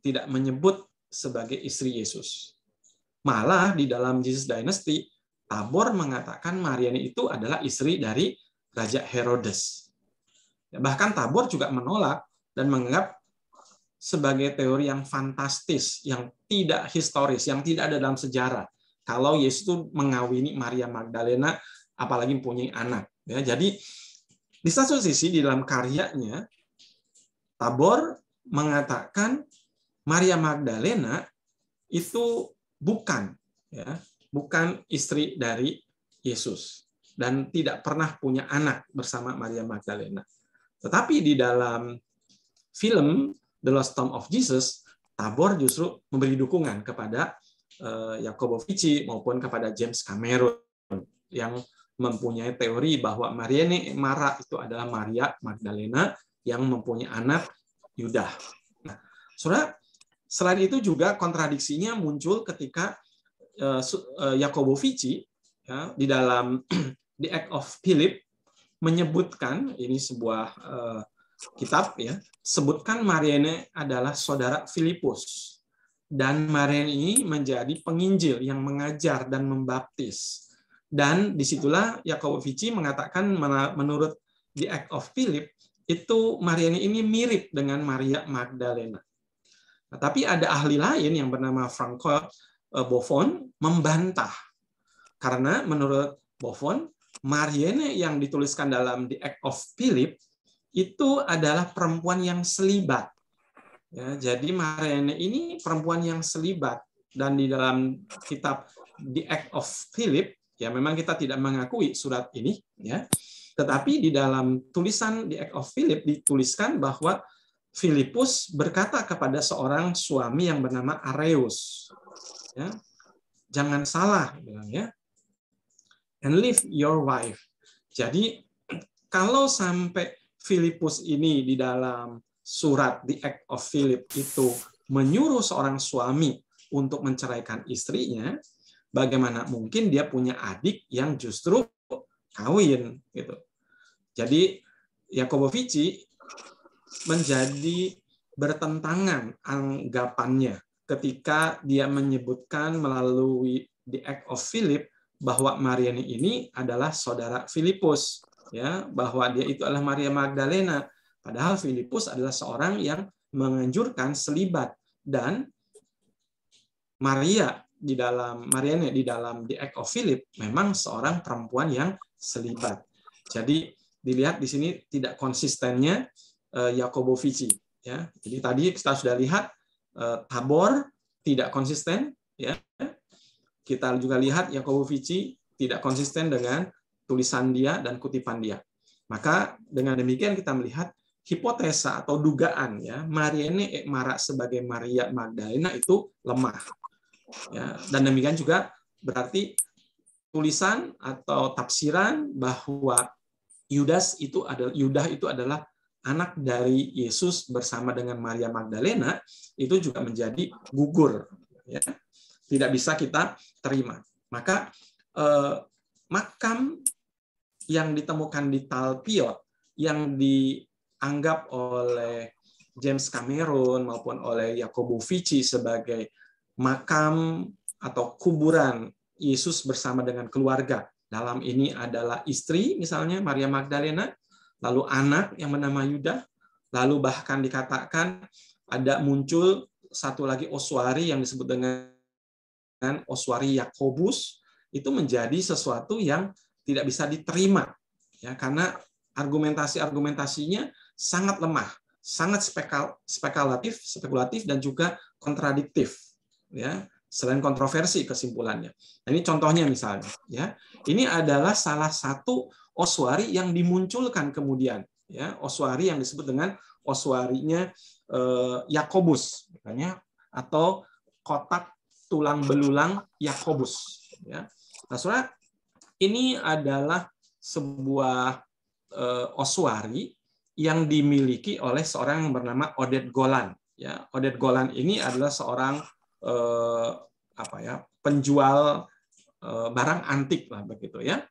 tidak menyebut sebagai istri Yesus. Malah di dalam Jesus Dynasty, Tabor mengatakan Mariene itu adalah istri dari Raja Herodes. Bahkan Tabor juga menolak dan menganggap sebagai teori yang fantastis, yang tidak historis, yang tidak ada dalam sejarah. Kalau Yesus itu mengawini Maria Magdalena, apalagi mempunyai anak. Ya, jadi di satu sisi di dalam karyanya, Tabor mengatakan Maria Magdalena itu bukan istri dari Yesus dan tidak pernah punya anak bersama Maria Magdalena. Tetapi di dalam film The Lost Tomb of Jesus, Tabor justru memberi dukungan kepada Jacobo Fici maupun kepada James Cameron yang mempunyai teori bahwa Mariene Mara itu adalah Maria Magdalena yang mempunyai anak Yudah. Nah, saudara, selain itu juga kontradiksinya muncul ketika Jacobo Fici ya, di dalam The Act of Philip menyebutkan, ini sebuah kitab ya, sebutkan Mariene adalah saudara Filipus dan Mariene ini menjadi penginjil yang mengajar dan membaptis. Dan disitulah Jacobo Fici mengatakan menurut The Act of Philip itu Mariene ini mirip dengan Maria Magdalena. Nah, tapi ada ahli lain yang bernama Francois Buffon membantah karena menurut Buffon Mariene yang dituliskan dalam The Act of Philip itu adalah perempuan yang selibat. Ya, jadi Mariene ini perempuan yang selibat dan di dalam kitab The Act of Philip ya memang kita tidak mengakui surat ini ya. Tetapi di dalam tulisan The Act of Philip dituliskan bahwa Filipus berkata kepada seorang suami yang bernama Areus, ya, jangan salah, bilang ya, and leave your wife. Jadi kalau sampai Filipus ini di dalam surat The Act of Philip itu menyuruh seorang suami untuk menceraikan istrinya, bagaimana mungkin dia punya adik yang justru kawin gitu. Jadi Jacobo Fici menjadi bertentangan anggapannya ketika dia menyebutkan melalui The Act of Philip bahwa Mariene ini adalah saudara Filipus, ya, bahwa dia itu adalah Maria Magdalena, padahal Filipus adalah seorang yang menganjurkan selibat dan Mariene di dalam The Act of Philip memang seorang perempuan yang selibat. Jadi dilihat di sini tidak konsistennya Jacobo Fici, ya. Jadi tadi kita sudah lihat Tabor tidak konsisten, ya. Kita juga lihat Jacobo Fici tidak konsisten dengan tulisan dia dan kutipan dia. Maka dengan demikian kita melihat hipotesa atau dugaan ya Mariene Mara sebagai Maria Magdalena itu lemah. Ya, dan demikian juga berarti tulisan atau tafsiran bahwa Yudah itu adalah anak dari Yesus bersama dengan Maria Magdalena itu juga menjadi gugur, ya. Tidak bisa kita terima. Maka makam yang ditemukan di Talpiot yang dianggap oleh James Cameron maupun oleh Jacobo Fici sebagai makam atau kuburan Yesus bersama dengan keluarga. Dalam ini adalah istri, misalnya Maria Magdalena, lalu anak yang bernama Yudah, lalu bahkan dikatakan ada muncul satu lagi oswari yang disebut dengan oswari Yakobus, itu menjadi sesuatu yang tidak bisa diterima, ya, karena argumentasinya sangat lemah, sangat spekulatif dan juga kontradiktif, ya, selain kontroversi kesimpulannya. Nah, ini contohnya misalnya, ya, ini adalah salah satu oswari yang dimunculkan kemudian, ya, oswari yang disebut dengan oswarinya Yakobus, misalnya, atau kotak tulang belulang Yakobus. Ya. Nah, saudara, ini adalah sebuah oswari yang dimiliki oleh seorang yang bernama Oded Golan. Ya, Oded Golan ini adalah seorang penjual barang antik lah begitu ya.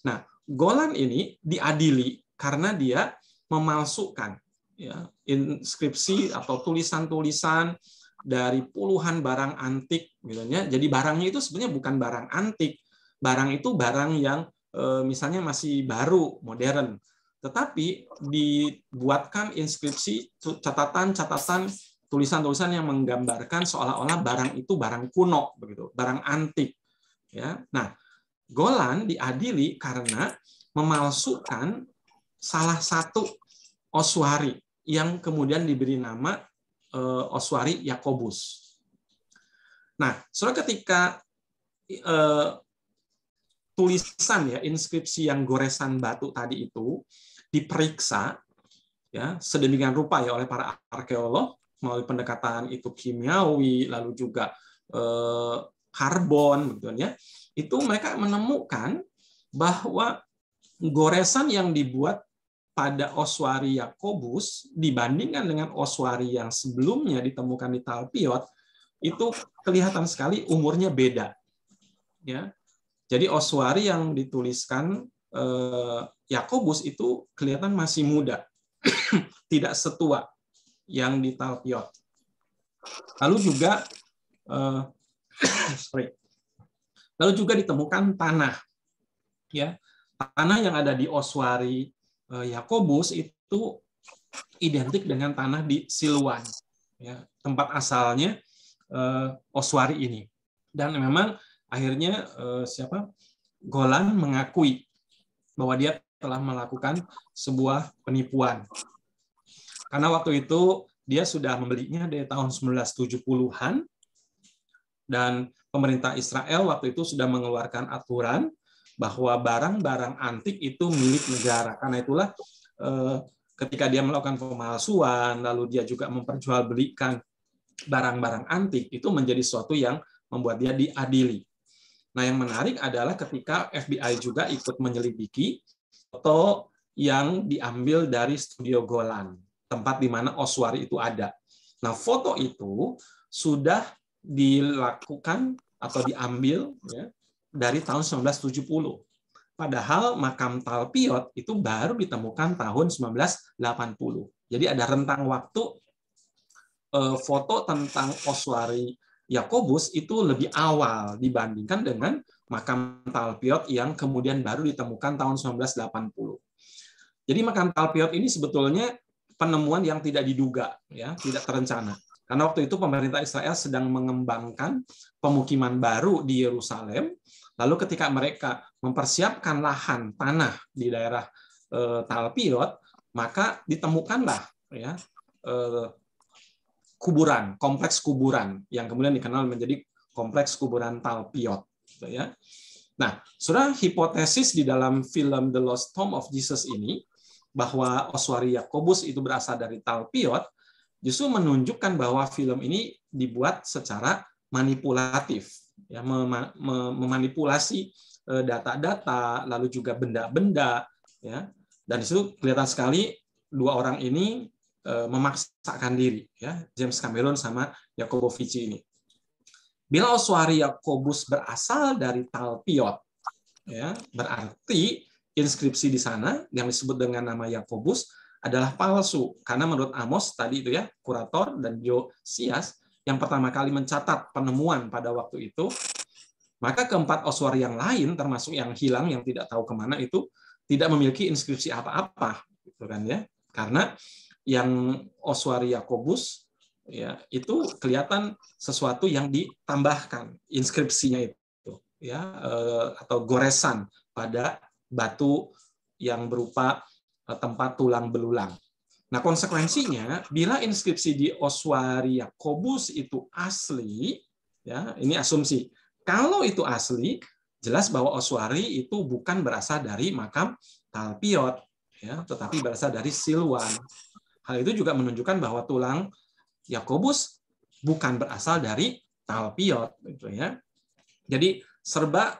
Nah, Golan ini diadili karena dia memalsukan ya inskripsi atau tulisan-tulisan dari puluhan barang antik gitu ya. Jadi barangnya itu sebenarnya bukan barang antik. Barang itu barang yang misalnya masih baru, modern. Tetapi dibuatkan inskripsi, catatan-catatan, tulisan-tulisan yang menggambarkan seolah-olah barang itu barang kuno begitu, barang antik. Ya. Nah, Golan diadili karena memalsukan salah satu oswari yang kemudian diberi nama oswari Yakobus. Nah, saudara, ketika tulisan ya inskripsi yang goresan batu tadi itu diperiksa ya sedemikian rupa ya oleh para arkeolog melalui pendekatan itu kimiawi, lalu juga karbon gitu ya. Itu mereka menemukan bahwa goresan yang dibuat pada oswari Yakobus dibandingkan dengan oswari yang sebelumnya ditemukan di Talpiot itu kelihatan sekali umurnya beda. Ya. Jadi oswari yang dituliskan Yakobus itu kelihatan masih muda, tidak setua yang di Talpiot. Lalu juga ditemukan tanah, ya tanah yang ada di oswari Yakobus itu identik dengan tanah di Siluan, ya tempat asalnya oswari ini. Dan memang akhirnya Golan mengakui bahwa dia telah melakukan sebuah penipuan. Karena waktu itu dia sudah membelinya dari tahun 1970-an, dan pemerintah Israel waktu itu sudah mengeluarkan aturan bahwa barang-barang antik itu milik negara. Karena itulah ketika dia melakukan pemalsuan, lalu dia juga memperjualbelikan barang-barang antik, itu menjadi sesuatu yang membuat dia diadili. Nah, yang menarik adalah ketika FBI juga ikut menyelidiki foto yang diambil dari studio Golan, tempat di mana oswari itu ada. Nah, foto itu sudah dilakukan atau diambil ya, dari tahun 1970. Padahal makam Talpiot itu baru ditemukan tahun 1980. Jadi ada rentang waktu foto tentang oswari Yakobus itu lebih awal dibandingkan dengan makam Talpiot yang kemudian baru ditemukan tahun 1980. Jadi makam Talpiot ini sebetulnya penemuan yang tidak diduga, ya, tidak terencana. Karena waktu itu pemerintah Israel sedang mengembangkan pemukiman baru di Yerusalem. Lalu ketika mereka mempersiapkan lahan tanah di daerah Talpiot, maka ditemukanlah ya kuburan, kompleks kuburan yang kemudian dikenal menjadi kompleks kuburan Talpiot. Gitu ya. Nah, saudara, hipotesis di dalam film The Lost Tomb of Jesus ini bahwa oswari Yakobus itu berasal dari Talpiot justru menunjukkan bahwa film ini dibuat secara manipulatif, ya, memanipulasi data-data, lalu juga benda-benda, ya, dan itu kelihatan sekali dua orang ini memaksakan diri, ya, James Cameron sama Jacobo Fici ini. Bila oswari Yakobus berasal dari Talpiot, ya, berarti inskripsi di sana yang disebut dengan nama Yakobus adalah palsu, karena menurut Amos tadi itu ya, kurator dan Josias yang pertama kali mencatat penemuan pada waktu itu, maka keempat oswari yang lain termasuk yang hilang yang tidak tahu kemana itu tidak memiliki inskripsi apa-apa, gitu kan ya, karena yang oswari Yakobus ya itu kelihatan sesuatu yang ditambahkan inskripsinya itu ya, atau goresan pada batu yang berupa tempat tulang belulang. Nah, konsekuensinya bila inskripsi di oswari Yakobus itu asli, ya ini asumsi. Kalau itu asli, jelas bahwa oswari itu bukan berasal dari makam Talpiot, ya, tetapi berasal dari Siluan. Hal itu juga menunjukkan bahwa tulang Yakobus bukan berasal dari talpiot, gitu ya. Jadi serba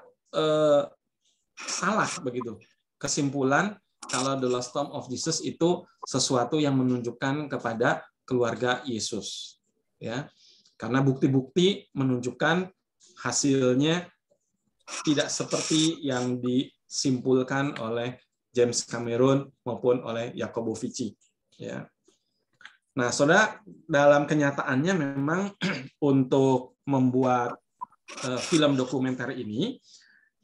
salah begitu. Kesimpulan kalau the lost tomb of Jesus itu sesuatu yang menunjukkan kepada keluarga Yesus, ya. Karena bukti-bukti menunjukkan hasilnya tidak seperti yang disimpulkan oleh James Cameron maupun oleh Jacobo Fici, ya. Nah, saudara, dalam kenyataannya memang untuk membuat film dokumenter ini,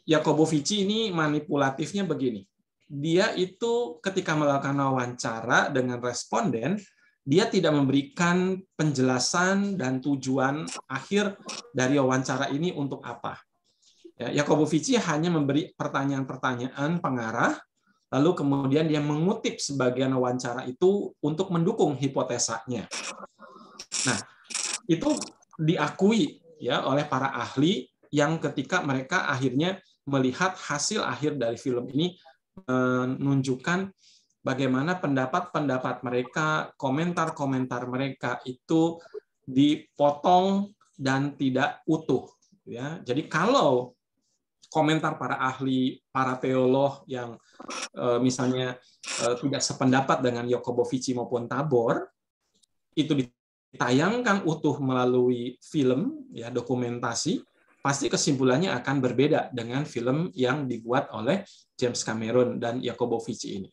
Jacobo Fici ini manipulatifnya begini. Dia itu ketika melakukan wawancara dengan responden, dia tidak memberikan penjelasan dan tujuan akhir dari wawancara ini untuk apa. Jacobo Fici hanya memberi pertanyaan-pertanyaan pengarah, lalu kemudian dia mengutip sebagian wawancara itu untuk mendukung hipotesanya. Nah, itu diakui ya oleh para ahli yang ketika mereka akhirnya melihat hasil akhir dari film ini menunjukkan bagaimana pendapat-pendapat mereka, komentar-komentar mereka itu dipotong dan tidak utuh. Ya, jadi kalau komentar para ahli, para teolog yang misalnya tidak sependapat dengan Jacobo Fici maupun Tabor, itu ditayangkan utuh melalui film, ya dokumentasi, pasti kesimpulannya akan berbeda dengan film yang dibuat oleh James Cameron dan Jacobo Fici ini.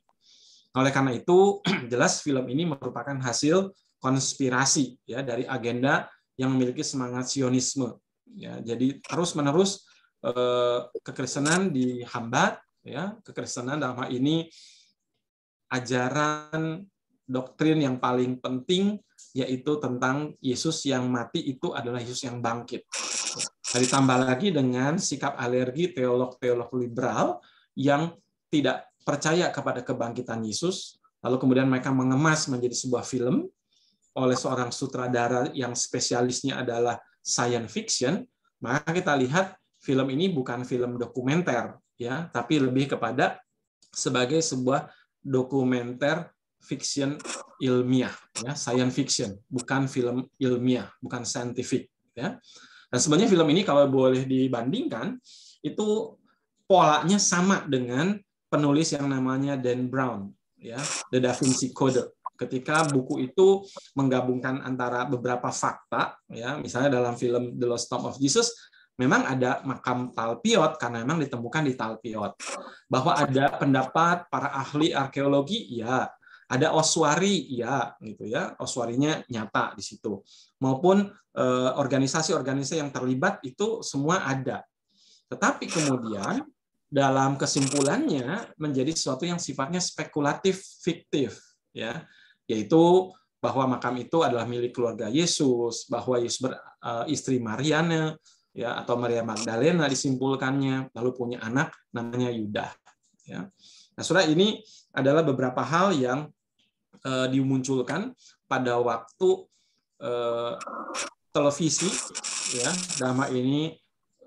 Oleh karena itu, jelas film ini merupakan hasil konspirasi ya dari agenda yang memiliki semangat Zionisme. Ya, jadi terus-menerus kekristenan dihambat, ya kekristenan dalam hal ini ajaran doktrin yang paling penting yaitu tentang Yesus yang mati itu adalah Yesus yang bangkit. Ditambah lagi dengan sikap alergi teolog-teolog liberal yang tidak percaya kepada kebangkitan Yesus, lalu kemudian mereka mengemas menjadi sebuah film oleh seorang sutradara yang spesialisnya adalah science fiction, maka kita lihat film ini bukan film dokumenter, ya, tapi lebih kepada sebagai sebuah dokumenter fiction ilmiah, ya, science fiction, bukan film ilmiah, bukan scientific, ya. Dan sebenarnya film ini kalau boleh dibandingkan itu polanya sama dengan penulis yang namanya Dan Brown, ya, The Da Vinci Code. Ketika buku itu menggabungkan antara beberapa fakta, ya, misalnya dalam film The Lost Tomb of Jesus memang ada makam Talpiot karena memang ditemukan di Talpiot. Bahwa ada pendapat para ahli arkeologi, ya. Ada oswari, ya, gitu ya. Oswarinya nyata di situ. Maupun organisasi-organisasi yang terlibat itu semua ada. Tetapi kemudian dalam kesimpulannya menjadi sesuatu yang sifatnya spekulatif, fiktif, ya. Yaitu bahwa makam itu adalah milik keluarga Yesus, bahwa Yesus beristri Mariana, ya, atau Maria Magdalena disimpulkannya, lalu punya anak namanya Yuda. Ya. Nah, saudara, ini adalah beberapa hal yang dimunculkan pada waktu televisi, ya, dalam hal ini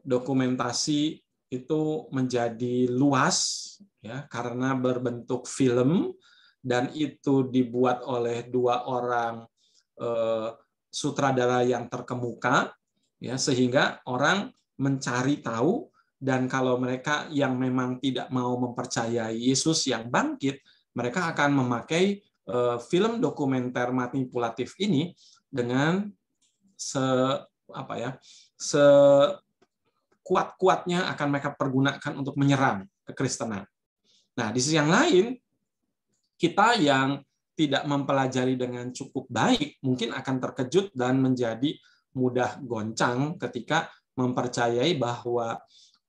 dokumentasi itu menjadi luas, ya, karena berbentuk film dan itu dibuat oleh dua orang sutradara yang terkemuka, ya, sehingga orang mencari tahu, dan kalau mereka yang memang tidak mau mempercayai Yesus yang bangkit, mereka akan memakai film dokumenter manipulatif ini dengan sekuat-kuatnya akan mereka pergunakan untuk menyerang kekristenan. Nah, di sisi yang lain, kita yang tidak mempelajari dengan cukup baik mungkin akan terkejut dan menjadi mudah goncang ketika mempercayai bahwa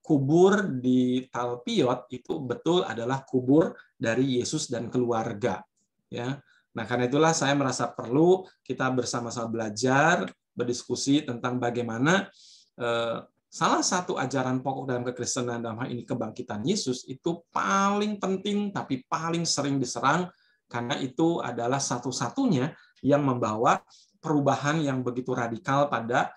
kubur di Talpiot itu betul adalah kubur dari Yesus dan keluarga. Ya, nah karena itulah saya merasa perlu kita bersama-sama belajar, berdiskusi tentang bagaimana salah satu ajaran pokok dalam kekristenan dalam hal ini kebangkitan Yesus itu paling penting tapi paling sering diserang karena itu adalah satu-satunya yang membawa perubahan yang begitu radikal pada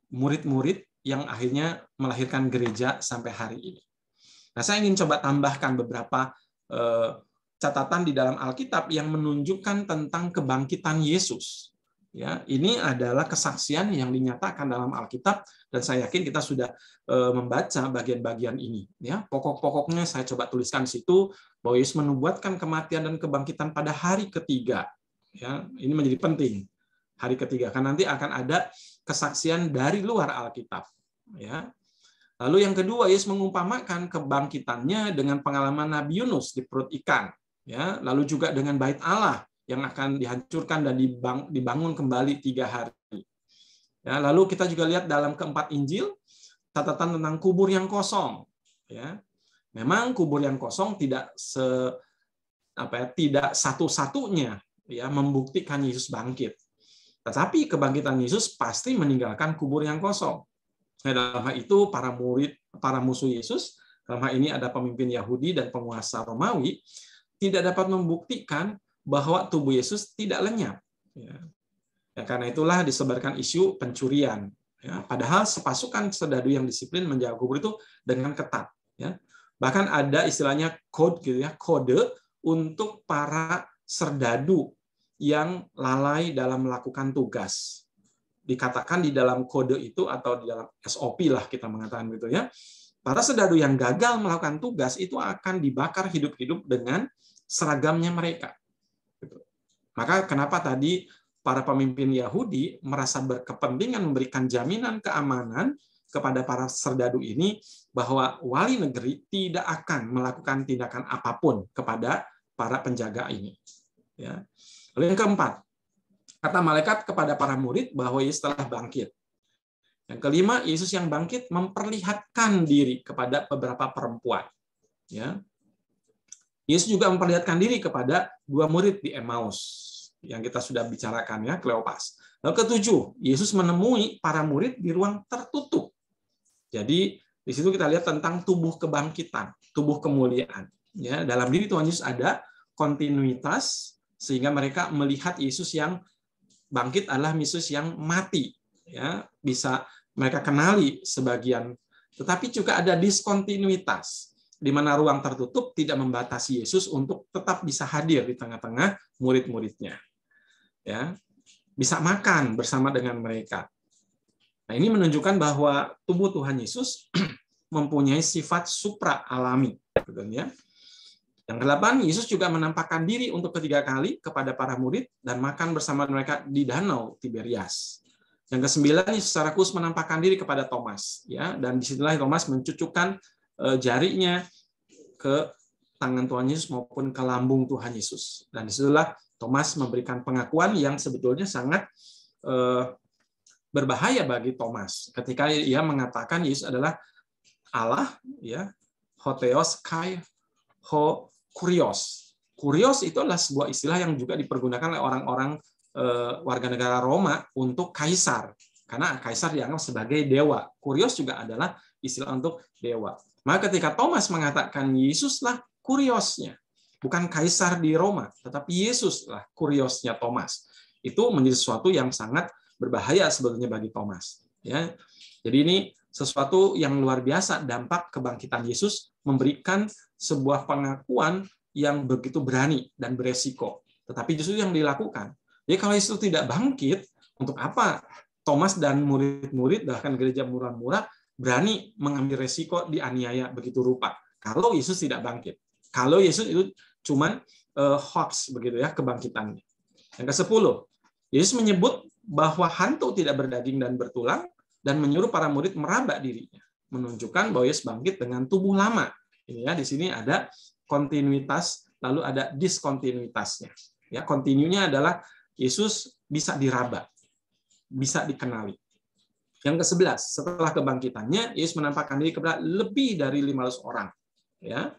murid-murid yang akhirnya melahirkan gereja sampai hari ini. Nah, saya ingin coba tambahkan beberapa catatan di dalam Alkitab yang menunjukkan tentang kebangkitan Yesus. Ya, ini adalah kesaksian yang dinyatakan dalam Alkitab, dan saya yakin kita sudah membaca bagian-bagian ini. Ya, pokok-pokoknya saya coba tuliskan di situ, bahwa Yesus menubuatkan kematian dan kebangkitan pada hari ketiga. Ya, ini menjadi penting, hari ketiga, karena nanti akan ada kesaksian dari luar Alkitab. Ya. Lalu yang kedua, Yesus mengumpamakan kebangkitannya dengan pengalaman Nabi Yunus di perut ikan. Ya, lalu juga dengan bait Allah yang akan dihancurkan dan dibangun kembali 3 hari. Ya, lalu kita juga lihat dalam keempat Injil catatan tentang kubur yang kosong. Ya, memang kubur yang kosong tidak tidak satu-satunya ya membuktikan Yesus bangkit. Tetapi kebangkitan Yesus pasti meninggalkan kubur yang kosong. Nah, dalam hal itu para musuh Yesus, dalam hal ini ada pemimpin Yahudi dan penguasa Romawi, tidak dapat membuktikan bahwa tubuh Yesus tidak lenyap. Ya, karena itulah disebarkan isu pencurian. Ya, padahal sepasukan serdadu yang disiplin menjaga kubur itu dengan ketat. Ya. Bahkan ada istilahnya kode untuk para serdadu yang lalai dalam melakukan tugas. Dikatakan di dalam kode itu atau di dalam SOP lah kita mengatakan gitu ya. Para serdadu yang gagal melakukan tugas itu akan dibakar hidup-hidup dengan seragamnya mereka. Maka kenapa tadi para pemimpin Yahudi merasa berkepentingan memberikan jaminan keamanan kepada para serdadu ini bahwa wali negeri tidak akan melakukan tindakan apapun kepada para penjaga ini. Ya. Lalu yang keempat, kata malaikat kepada para murid bahwa Yesus telah bangkit. Yang kelima, Yesus yang bangkit memperlihatkan diri kepada beberapa perempuan. Ya. Yesus juga memperlihatkan diri kepada 2 murid di Emmaus yang kita sudah bicarakan ya, Kleopas. Lalu ketujuh, Yesus menemui para murid di ruang tertutup. Jadi di situ kita lihat tentang tubuh kebangkitan, tubuh kemuliaan. Ya, dalam diri Tuhan Yesus ada kontinuitas sehingga mereka melihat Yesus yang bangkit adalah Yesus yang mati. Ya, bisa mereka kenali sebagian, tetapi juga ada diskontinuitas, di mana ruang tertutup tidak membatasi Yesus untuk tetap bisa hadir di tengah-tengah murid-muridnya. Ya, bisa makan bersama dengan mereka. Nah, ini menunjukkan bahwa tubuh Tuhan Yesus mempunyai sifat supra-alami. Ya. Yang ke-8, Yesus juga menampakkan diri untuk ketiga kali kepada para murid dan makan bersama mereka di Danau Tiberias. Yang ke-9, Yesus secara khusus menampakkan diri kepada Thomas. Ya, dan disitulah Thomas mencucukkan jarinya ke tangan Tuhan Yesus maupun ke lambung Tuhan Yesus. Dan disitulah Thomas memberikan pengakuan yang sebetulnya sangat berbahaya bagi Thomas ketika ia mengatakan Yesus adalah Allah, ya, Hotheos kai ho kurios. Kurios itu adalah sebuah istilah yang juga dipergunakan oleh orang-orang warga negara Roma untuk kaisar, karena kaisar dianggap sebagai dewa. Kurios juga adalah istilah untuk dewa. Maka ketika Thomas mengatakan Yesuslah kuriosnya, bukan kaisar di Roma, tetapi Yesuslah kuriosnya Thomas, itu menjadi sesuatu yang sangat berbahaya sebetulnya bagi Thomas. Ya, jadi ini sesuatu yang luar biasa, dampak kebangkitan Yesus memberikan sebuah pengakuan yang begitu berani dan beresiko. Tetapi justru yang dilakukan. Jadi kalau Yesus tidak bangkit, untuk apa Thomas dan murid-murid bahkan gereja murah-murah berani mengambil resiko dianiaya begitu rupa kalau Yesus tidak bangkit. Kalau Yesus itu cuman hoax begitu ya kebangkitannya. Yang ke-10, Yesus menyebut bahwa hantu tidak berdaging dan bertulang dan menyuruh para murid meraba dirinya, menunjukkan bahwa Yesus bangkit dengan tubuh lama. Ini ya, di sini ada kontinuitas lalu ada diskontinuitasnya. Ya, kontinunya adalah Yesus bisa diraba, bisa dikenali. Yang ke-11, setelah kebangkitannya, Yesus menampakkan diri kepada lebih dari 500 orang. Ya.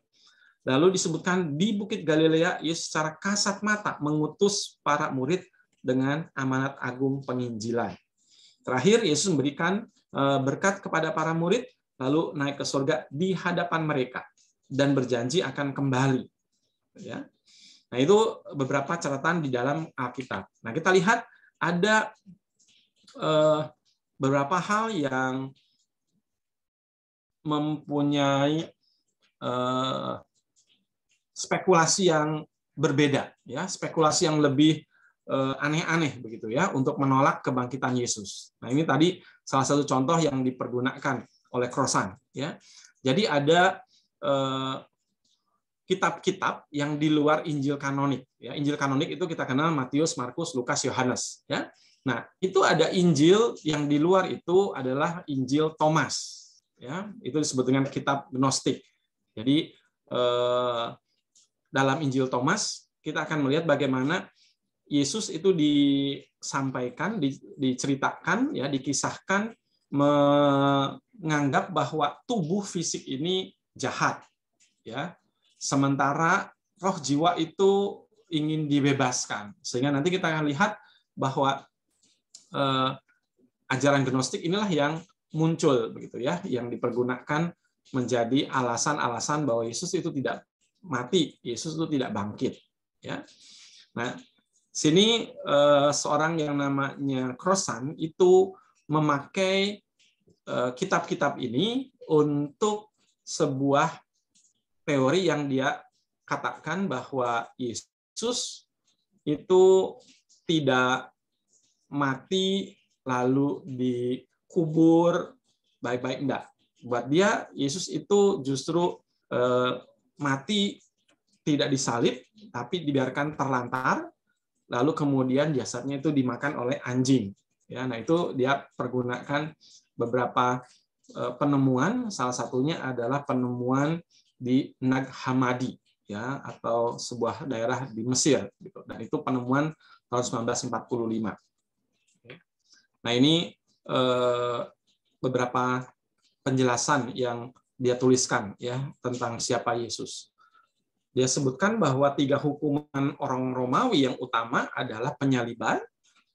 Lalu disebutkan di Bukit Galilea, Yesus secara kasat mata mengutus para murid dengan amanat agung penginjilan. Terakhir, Yesus memberikan berkat kepada para murid, lalu naik ke surga di hadapan mereka dan berjanji akan kembali. Ya. Nah, itu beberapa catatan di dalam Alkitab. Nah, kita lihat ada beberapa hal yang mempunyai spekulasi yang berbeda, ya, spekulasi yang lebih aneh-aneh begitu ya untuk menolak kebangkitan Yesus. Nah, ini tadi salah satu contoh yang dipergunakan oleh Crossan, ya. Jadi ada kitab-kitab yang di luar Injil kanonik, ya. Injil kanonik itu kita kenal Matius, Markus, Lukas, Yohanes, ya. Nah, itu ada Injil yang di luar itu adalah Injil Thomas, ya. Itu disebut dengan kitab Gnostik. Jadi dalam Injil Thomas kita akan melihat bagaimana Yesus itu disampaikan, diceritakan, ya, dikisahkan menganggap bahwa tubuh fisik ini jahat, ya. Sementara roh jiwa itu ingin dibebaskan. Sehingga nanti kita akan lihat bahwa ajaran Gnostik inilah yang muncul begitu ya, yang dipergunakan menjadi alasan-alasan bahwa Yesus itu tidak mati, Yesus itu tidak bangkit, ya. Nah, sini seorang yang namanya Crossan itu memakai kitab-kitab ini untuk sebuah teori yang dia katakan bahwa Yesus itu tidak mati lalu dikubur baik-baik, enggak. Buat dia Yesus itu justru mati tidak disalib tapi dibiarkan terlantar, lalu kemudian jasadnya itu dimakan oleh anjing. Ya, nah itu dia pergunakan beberapa penemuan, salah satunya adalah penemuan di Nag Hammadi, ya, atau sebuah daerah di Mesir, gitu. Dan itu penemuan tahun 1945. Nah, ini beberapa penjelasan yang dia tuliskan, ya, tentang siapa Yesus. Dia sebutkan bahwa 3 hukuman orang Romawi yang utama adalah penyaliban,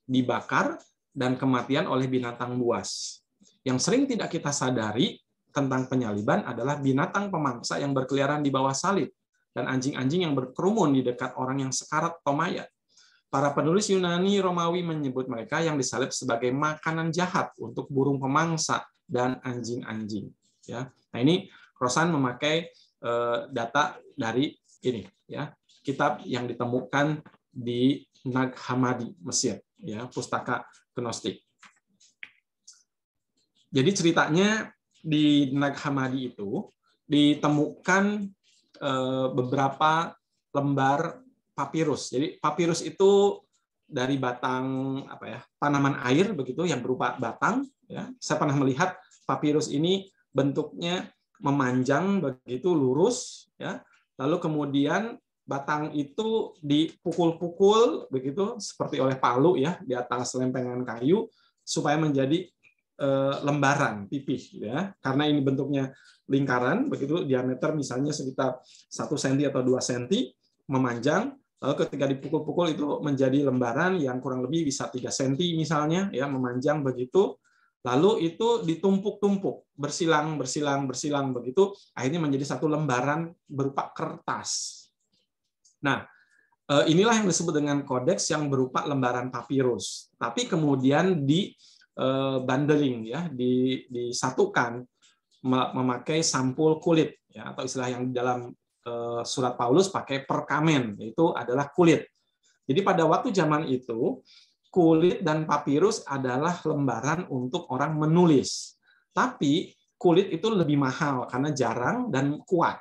dibakar, dan kematian oleh binatang buas. Yang sering tidak kita sadari tentang penyaliban adalah binatang pemangsa yang berkeliaran di bawah salib dan anjing-anjing yang berkerumun di dekat orang yang sekarat atau mayat. Para penulis Yunani Romawi menyebut mereka yang disalib sebagai makanan jahat untuk burung pemangsa dan anjing-anjing. Ya, nah ini Crossan memakai data dari ini, ya, kitab yang ditemukan di Nag Hammadi, Mesir, ya, pustaka Gnostik. Jadi ceritanya di Nag Hammadi itu ditemukan beberapa lembar papirus. Jadi papirus itu dari batang apa ya, tanaman air begitu yang berupa batang, ya. Saya pernah melihat papirus ini bentuknya memanjang begitu lurus, ya. Lalu kemudian batang itu dipukul-pukul begitu seperti oleh palu, ya, di atas lempengan kayu supaya menjadi lembaran pipih, ya. Karena ini bentuknya lingkaran begitu, diameter misalnya sekitar 1 cm atau 2 cm, memanjang, lalu ketika dipukul-pukul itu menjadi lembaran yang kurang lebih bisa 3 cm misalnya, ya, memanjang begitu. Lalu itu ditumpuk-tumpuk, bersilang begitu, akhirnya menjadi satu lembaran berupa kertas. Nah, inilah yang disebut dengan kodeks yang berupa lembaran papirus. Tapi kemudian di bundling, ya, disatukan memakai sampul kulit, ya, atau istilah yang dalam surat Paulus pakai perkamen, yaitu adalah kulit. Jadi pada waktu zaman itu kulit dan papirus adalah lembaran untuk orang menulis. Tapi kulit itu lebih mahal karena jarang dan kuat.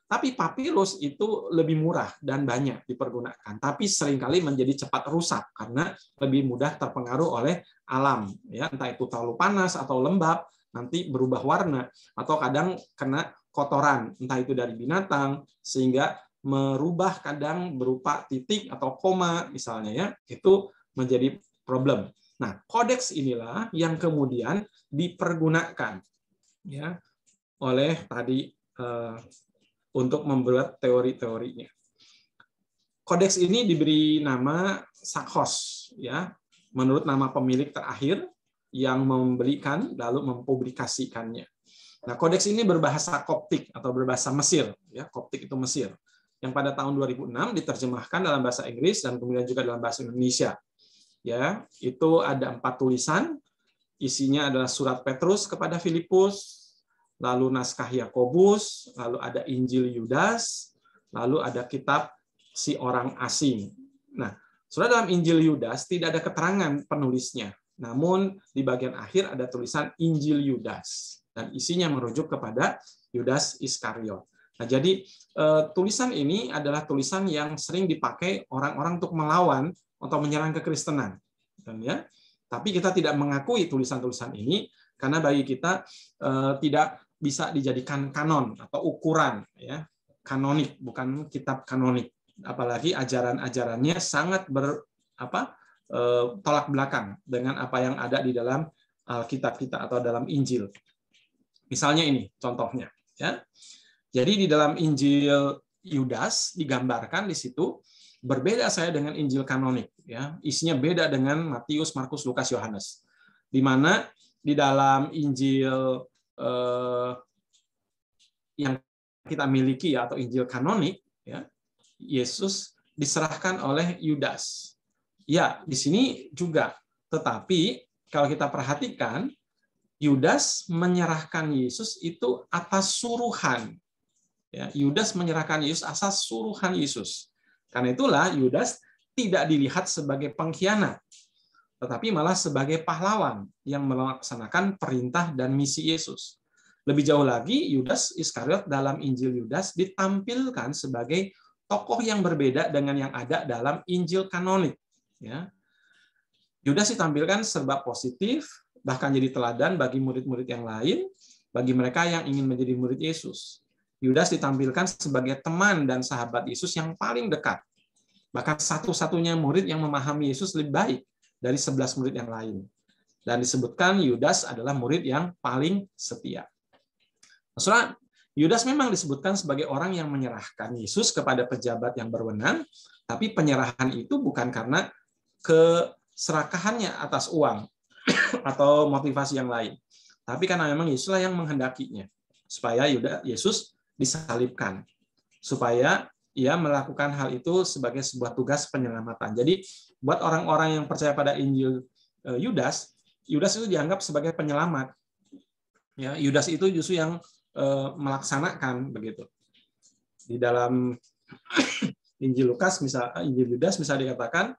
Tapi papirus itu lebih murah dan banyak dipergunakan. Tapi seringkali menjadi cepat rusak karena lebih mudah terpengaruh oleh alam. Ya, entah itu terlalu panas atau lembab, nanti berubah warna. Atau kadang kena kotoran, entah itu dari binatang, sehingga merubah kadang berupa titik atau koma misalnya, ya. Itu menjadi problem. Nah, kodeks inilah yang kemudian dipergunakan, ya, oleh tadi untuk membuat teori-teorinya. Kodeks ini diberi nama Sakkos, ya, menurut nama pemilik terakhir yang memberikan lalu mempublikasikannya. Nah, kodeks ini berbahasa Koptik atau berbahasa Mesir, ya, Koptik itu Mesir, yang pada tahun 2006 diterjemahkan dalam bahasa Inggris dan kemudian juga dalam bahasa Indonesia. Ya, itu ada 4 tulisan, isinya adalah surat Petrus kepada Filipus, lalu naskah Yakobus, lalu ada Injil Yudas, lalu ada kitab si orang asing. Nah, saudara, dalam Injil Yudas tidak ada keterangan penulisnya. Namun di bagian akhir ada tulisan Injil Yudas dan isinya merujuk kepada Yudas Iskariot. Nah, jadi tulisan ini adalah tulisan yang sering dipakai orang-orang untuk melawan atau menyerang kekristenan. Dan ya, tapi kita tidak mengakui tulisan-tulisan ini karena bagi kita tidak bisa dijadikan kanon atau ukuran, ya, kanonik, bukan kitab kanonik. Apalagi ajaran-ajarannya sangat tolak belakang dengan apa yang ada di dalam Alkitab kita atau dalam Injil. Misalnya ini contohnya, ya. Jadi di dalam Injil Yudas digambarkan di situ berbeda saya dengan Injil kanonik, ya. Isinya beda dengan Matius, Markus, Lukas, Yohanes. Di mana di dalam Injil yang kita miliki atau Injil kanonik, ya, Yesus diserahkan oleh Yudas. Ya, di sini juga. Tetapi kalau kita perhatikan, Yudas menyerahkan Yesus itu atas suruhan. Ya, Yudas menyerahkan Yesus atas suruhan Yesus. Karena itulah Yudas tidak dilihat sebagai pengkhianat, tetapi malah sebagai pahlawan yang melaksanakan perintah dan misi Yesus. Lebih jauh lagi, Yudas Iskariot dalam Injil Yudas ditampilkan sebagai tokoh yang berbeda dengan yang ada dalam Injil kanonik. Ya. Yudas ditampilkan serba positif, bahkan jadi teladan bagi murid-murid yang lain, bagi mereka yang ingin menjadi murid Yesus. Yudas ditampilkan sebagai teman dan sahabat Yesus yang paling dekat. Bahkan satu-satunya murid yang memahami Yesus lebih baik dari 11 murid yang lain. Dan disebutkan Yudas adalah murid yang paling setia. Saudara, Yudas memang disebutkan sebagai orang yang menyerahkan Yesus kepada pejabat yang berwenang, tapi penyerahan itu bukan karena keserakahannya atas uang atau motivasi yang lain, tapi karena memang Yesuslah yang menghendakinya supaya Yesus disalibkan, supaya ia melakukan hal itu sebagai sebuah tugas penyelamatan. Jadi buat orang-orang yang percaya pada Injil Yudas itu dianggap sebagai penyelamat. Ya, Yudas itu justru yang melaksanakan begitu. Di dalam Injil Yudas bisa dikatakan,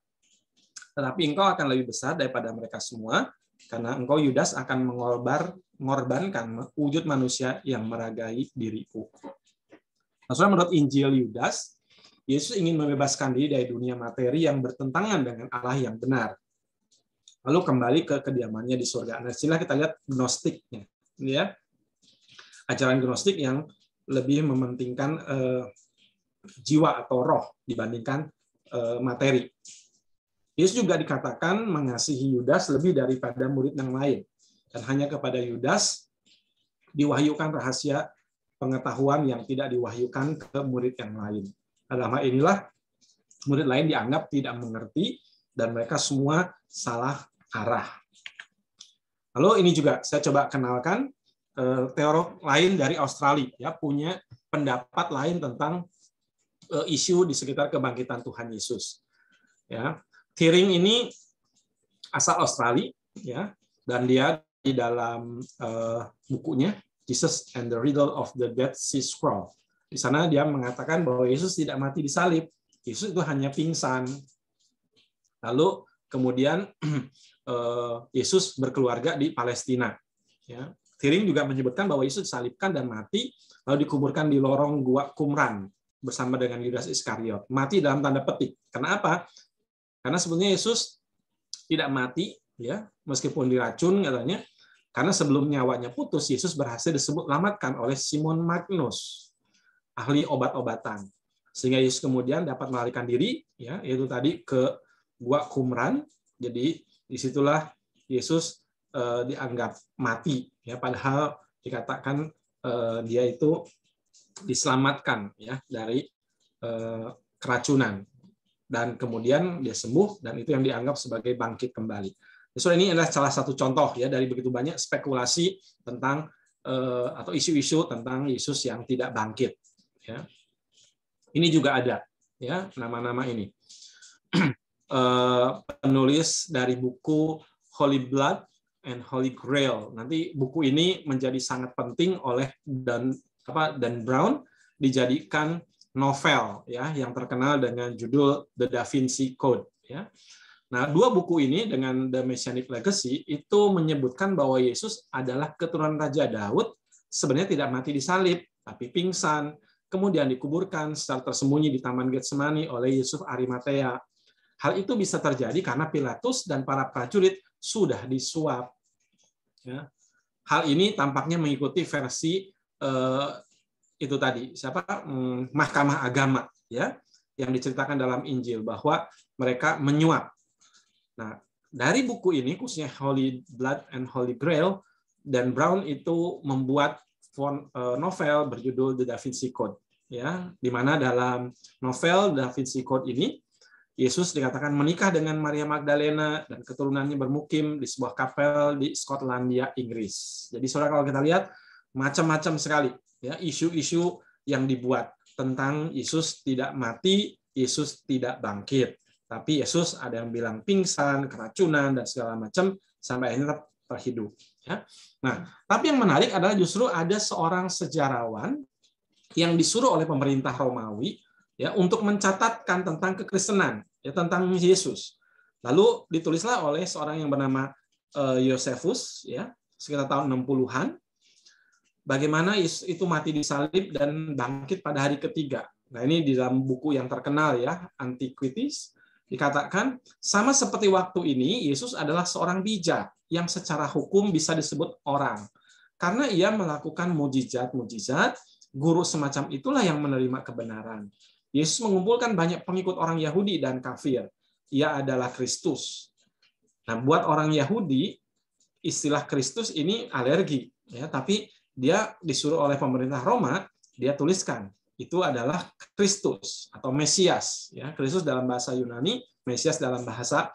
tetapi engkau akan lebih besar daripada mereka semua, karena engkau Yudas akan mengorbankan wujud manusia yang meragai diriku. Nah, menurut Injil Yudas, Yesus ingin membebaskan diri dari dunia materi yang bertentangan dengan Allah yang benar. Lalu kembali ke kediamannya di surga. Nah, sinilah kita lihat gnostiknya. Ya. Ajaran gnostik yang lebih mementingkan jiwa atau roh dibandingkan materi. Yesus juga dikatakan mengasihi Yudas lebih daripada murid yang lain. Dan hanya kepada Yudas diwahyukan rahasia pengetahuan yang tidak diwahyukan ke murid yang lain. Dalam hal inilah murid lain dianggap tidak mengerti dan mereka semua salah arah. Lalu ini juga saya coba kenalkan teolog lain dari Australia, ya, punya pendapat lain tentang isu di sekitar kebangkitan Tuhan Yesus. Ya, Thiering ini asal Australia, ya, dan dia di dalam bukunya Jesus and the Riddle of the Dead Sea Scroll. Di sana dia mengatakan bahwa Yesus tidak mati disalib, Yesus itu hanya pingsan. Lalu kemudian Yesus berkeluarga di Palestina. Ya. Thiering juga menyebutkan bahwa Yesus disalibkan dan mati, lalu dikuburkan di lorong gua Qumran bersama dengan Yudas Iskariot. Mati dalam tanda petik. Kenapa? Karena sebetulnya Yesus tidak mati, ya, meskipun diracun katanya, karena sebelum nyawanya putus, Yesus berhasil diselamatkan oleh Simon Magnus, ahli obat-obatan, sehingga Yesus kemudian dapat melarikan diri, ya, yaitu tadi ke gua Qumran. Jadi disitulah Yesus dianggap mati, ya, padahal dikatakan dia itu diselamatkan, ya, dari keracunan. Dan kemudian dia sembuh, dan itu yang dianggap sebagai bangkit kembali. So, ini adalah salah satu contoh, ya, dari begitu banyak spekulasi tentang atau isu-isu tentang Yesus yang tidak bangkit. Ya. Ini juga ada, ya, nama-nama ini. Penulis dari buku Holy Blood and Holy Grail. Nanti buku ini menjadi sangat penting oleh Dan Brown, dijadikan novel ya yang terkenal dengan judul The Da Vinci Code ya. Nah, dua buku ini dengan The Messianic Legacy itu menyebutkan bahwa Yesus adalah keturunan Raja Daud, sebenarnya tidak mati disalib, tapi pingsan, kemudian dikuburkan secara tersembunyi di Taman Getsemani oleh Yusuf Arimatea. Hal itu bisa terjadi karena Pilatus dan para prajurit sudah disuap. Ya. Hal ini tampaknya mengikuti versi itu tadi, Mahkamah Agama, ya, yang diceritakan dalam Injil bahwa mereka menyuap. Nah, dari buku ini, khususnya Holy Blood and Holy Grail, Dan Brown itu membuat novel berjudul The Da Vinci Code, ya, di mana dalam novel Da Vinci Code ini Yesus dikatakan menikah dengan Maria Magdalena dan keturunannya bermukim di sebuah kapel di Skotlandia, Inggris. Jadi saudara, kalau kita lihat macam-macam sekali ya isu-isu yang dibuat tentang Yesus tidak mati, Yesus tidak bangkit. Tapi Yesus ada yang bilang pingsan, keracunan, dan segala macam, sampai akhirnya terhidup. Ya. Nah, tapi yang menarik adalah justru ada seorang sejarawan yang disuruh oleh pemerintah Romawi ya untuk mencatatkan tentang kekristenan, ya, tentang Yesus. Lalu ditulislah oleh seorang yang bernama Josephus, ya, sekitar tahun 60-an, bagaimana Yesus itu mati disalib dan bangkit pada hari ketiga. Nah, ini di dalam buku yang terkenal ya, Antiquities, dikatakan sama seperti waktu ini Yesus adalah seorang bijak yang secara hukum bisa disebut orang karena ia melakukan mujizat-mujizat. Guru semacam itulah yang menerima kebenaran. Yesus mengumpulkan banyak pengikut orang Yahudi dan kafir. Ia adalah Kristus. Nah, buat orang Yahudi istilah Kristus ini alergi ya, tapi dia disuruh oleh pemerintah Roma, dia tuliskan itu adalah Kristus atau Mesias ya. Kristus dalam bahasa Yunani, Mesias dalam bahasa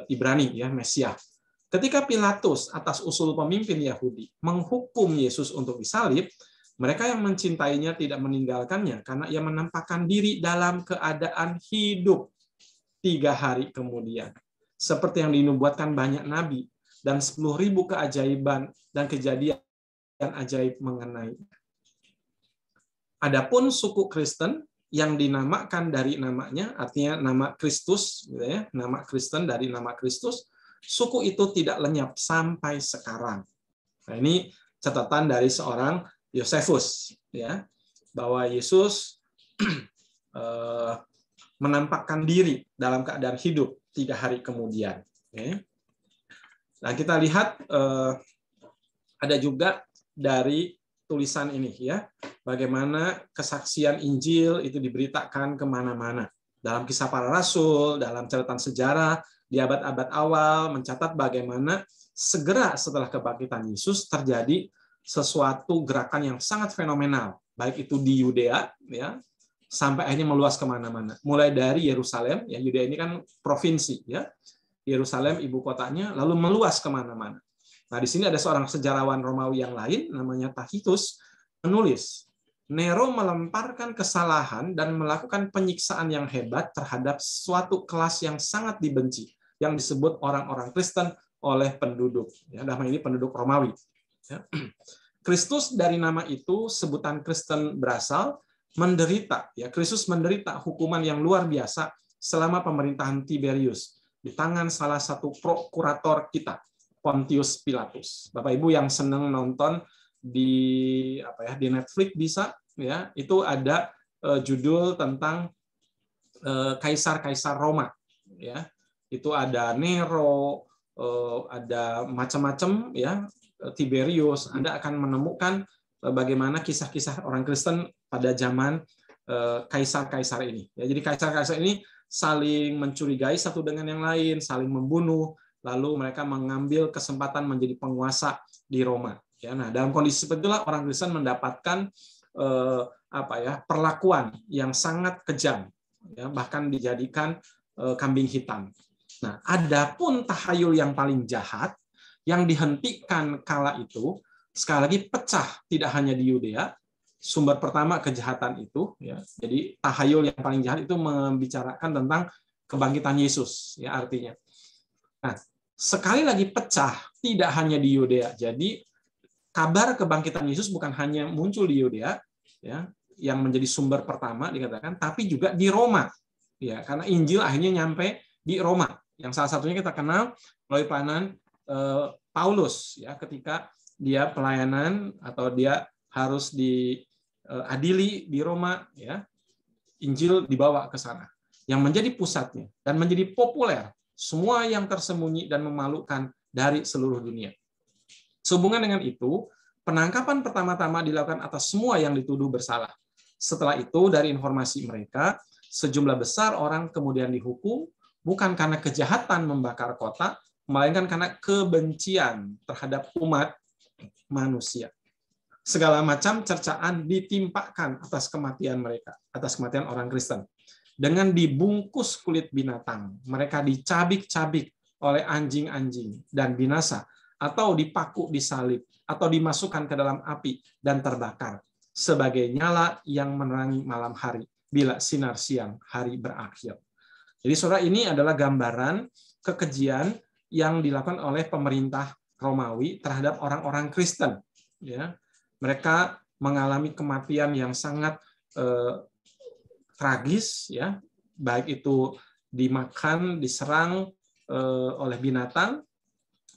Ibrani ya, Mesias. Ketika Pilatus atas usul pemimpin Yahudi menghukum Yesus untuk disalib, mereka yang mencintainya tidak meninggalkannya karena ia menampakkan diri dalam keadaan hidup 3 hari kemudian. Seperti yang dinubuatkan banyak nabi dan 10.000 keajaiban dan kejadian ajaib mengenai. Adapun suku Kristen yang dinamakan dari namanya, artinya nama Kristus, gitu ya, nama Kristen dari nama Kristus, suku itu tidak lenyap sampai sekarang. Nah, ini catatan dari seorang Josephus, ya, bahwa Yesus menampakkan diri dalam keadaan hidup 3 hari kemudian. Okay. Nah, kita lihat ada juga dari tulisan ini ya, bagaimana kesaksian Injil itu diberitakan kemana-mana. Dalam Kisah Para Rasul, dalam catatan sejarah di abad-abad awal mencatat bagaimana segera setelah kebangkitan Yesus terjadi sesuatu gerakan yang sangat fenomenal, baik itu di Yudea ya, sampai akhirnya meluas kemana-mana. Mulai dari Yerusalem, ya, Yudea ini kan provinsi ya, Yerusalem ibu kotanya, lalu meluas kemana-mana. Nah, di sini ada seorang sejarawan Romawi yang lain, namanya Tacitus, menulis, Nero melemparkan kesalahan dan melakukan penyiksaan yang hebat terhadap suatu kelas yang sangat dibenci, yang disebut orang-orang Kristen oleh penduduk. Ya, dalam ini penduduk Romawi. Ya. Kristus dari nama itu, sebutan Kristen berasal, menderita. Ya, Kristus menderita hukuman yang luar biasa selama pemerintahan Tiberius di tangan salah satu prokurator kita, Pontius Pilatus. Bapak Ibu yang senang nonton di di Netflix bisa ya, itu ada judul tentang kaisar-kaisar Roma ya. Itu ada Nero, ada macam-macam ya, Tiberius. Anda akan menemukan bagaimana kisah-kisah orang Kristen pada zaman kaisar-kaisar ini. Ya, jadi kaisar-kaisar ini saling mencurigai satu dengan yang lain, saling membunuh, lalu mereka mengambil kesempatan menjadi penguasa di Roma. Ya, nah, dalam kondisi seperti itulah orang Kristen mendapatkan perlakuan yang sangat kejam, ya, bahkan dijadikan kambing hitam. Nah, adapun tahayul yang paling jahat yang dihentikan kala itu sekali lagi pecah, tidak hanya di Yudea. Sumber pertama kejahatan itu, ya. Jadi tahayul yang paling jahat itu membicarakan tentang kebangkitan Yesus, ya, artinya. Nah, sekali lagi pecah, tidak hanya di Yudea. Jadi kabar kebangkitan Yesus bukan hanya muncul di Yudea, ya, yang menjadi sumber pertama dikatakan, tapi juga di Roma. Ya, karena Injil akhirnya nyampe di Roma. Yang salah satunya kita kenal melalui pelayanan Paulus, ya, ketika dia pelayanan atau dia harus diadili di Roma, ya, Injil dibawa ke sana. Yang menjadi pusatnya dan menjadi populer, semua yang tersembunyi dan memalukan dari seluruh dunia. Sehubungan dengan itu, penangkapan pertama-tama dilakukan atas semua yang dituduh bersalah. Setelah itu, dari informasi mereka, sejumlah besar orang kemudian dihukum, bukan karena kejahatan membakar kota, melainkan karena kebencian terhadap umat manusia. Segala macam cercaan ditimpakan atas kematian mereka, atas kematian orang Kristen. Dengan dibungkus kulit binatang, mereka dicabik-cabik oleh anjing-anjing dan binasa, atau dipaku di salib, atau dimasukkan ke dalam api dan terbakar, sebagai nyala yang menerangi malam hari, bila sinar siang hari berakhir. Jadi saudara, ini adalah gambaran kekejian yang dilakukan oleh pemerintah Romawi terhadap orang-orang Kristen. Ya, mereka mengalami kematian yang sangat tragis, ya, baik itu dimakan, diserang oleh binatang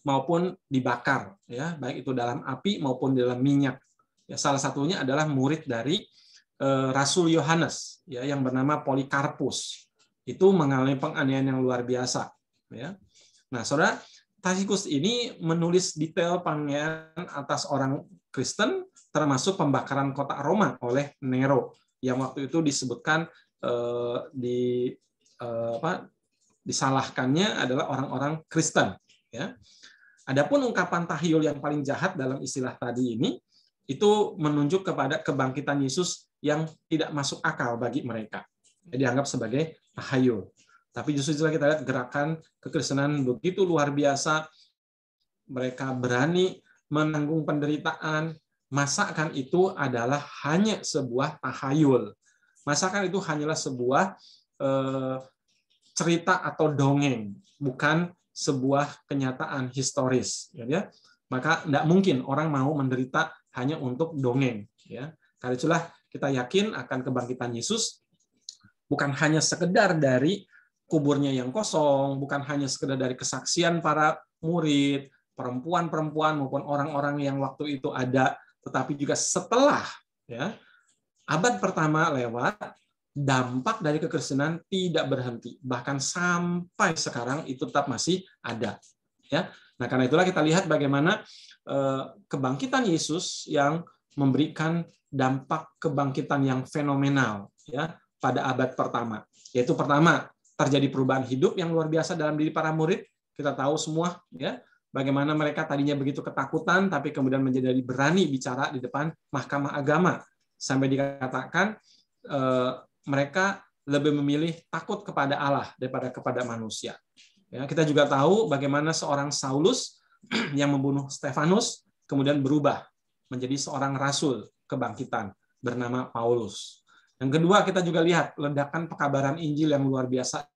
maupun dibakar, ya, baik itu dalam api maupun dalam minyak. Ya, salah satunya adalah murid dari Rasul Yohanes, ya, yang bernama Polikarpus. Itu mengalami penganiayaan yang luar biasa, ya. Nah, saudara, Tacitus ini menulis detail penganiayaan atas orang Kristen, termasuk pembakaran kota Roma oleh Nero, yang waktu itu disebutkan disalahkannya adalah orang-orang Kristen. Ya. Adapun ungkapan tahyul yang paling jahat dalam istilah tadi ini, itu menunjuk kepada kebangkitan Yesus yang tidak masuk akal bagi mereka. Jadi dianggap sebagai tahayul. Tapi justru kita lihat gerakan kekristenan begitu luar biasa. Mereka berani menanggung penderitaan. Masakan itu adalah hanya sebuah tahayul. Masakan itu hanyalah sebuah cerita atau dongeng, bukan sebuah kenyataan historis. Ya. Maka tidak mungkin orang mau menderita hanya untuk dongeng. Ya. Karena itulah kita yakin akan kebangkitan Yesus, bukan hanya sekedar dari kuburnya yang kosong, bukan hanya sekedar dari kesaksian para murid, perempuan-perempuan maupun orang-orang yang waktu itu ada, tetapi juga setelah, ya, abad pertama lewat, dampak dari kekristenan tidak berhenti, bahkan sampai sekarang itu tetap masih ada. Ya, nah karena itulah kita lihat bagaimana kebangkitan Yesus yang memberikan dampak kebangkitan yang fenomenal, ya, pada abad pertama. Yaitu pertama, terjadi perubahan hidup yang luar biasa dalam diri para murid. Kita tahu semua, ya, bagaimana mereka tadinya begitu ketakutan, tapi kemudian menjadi berani bicara di depan mahkamah agama, sampai dikatakan mereka lebih memilih takut kepada Allah daripada kepada manusia. Ya, kita juga tahu bagaimana seorang Saulus yang membunuh Stefanus kemudian berubah menjadi seorang rasul kebangkitan bernama Paulus. Yang kedua, kita juga lihat ledakan pekabaran Injil yang luar biasa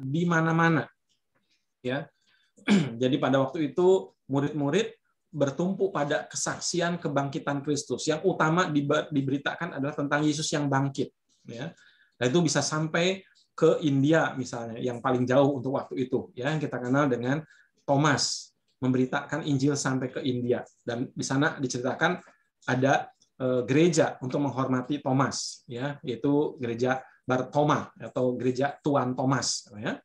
di mana-mana. Ya. Jadi pada waktu itu murid-murid bertumpu pada kesaksian kebangkitan Kristus. Yang utama diberitakan adalah tentang Yesus yang bangkit. Ya. Dan itu bisa sampai ke India misalnya, yang paling jauh untuk waktu itu. Ya, yang kita kenal dengan Thomas memberitakan Injil sampai ke India. Dan di sana diceritakan ada gereja untuk menghormati Thomas, ya, yaitu gereja Bar Thoma atau gereja Tuan Thomas. Ya.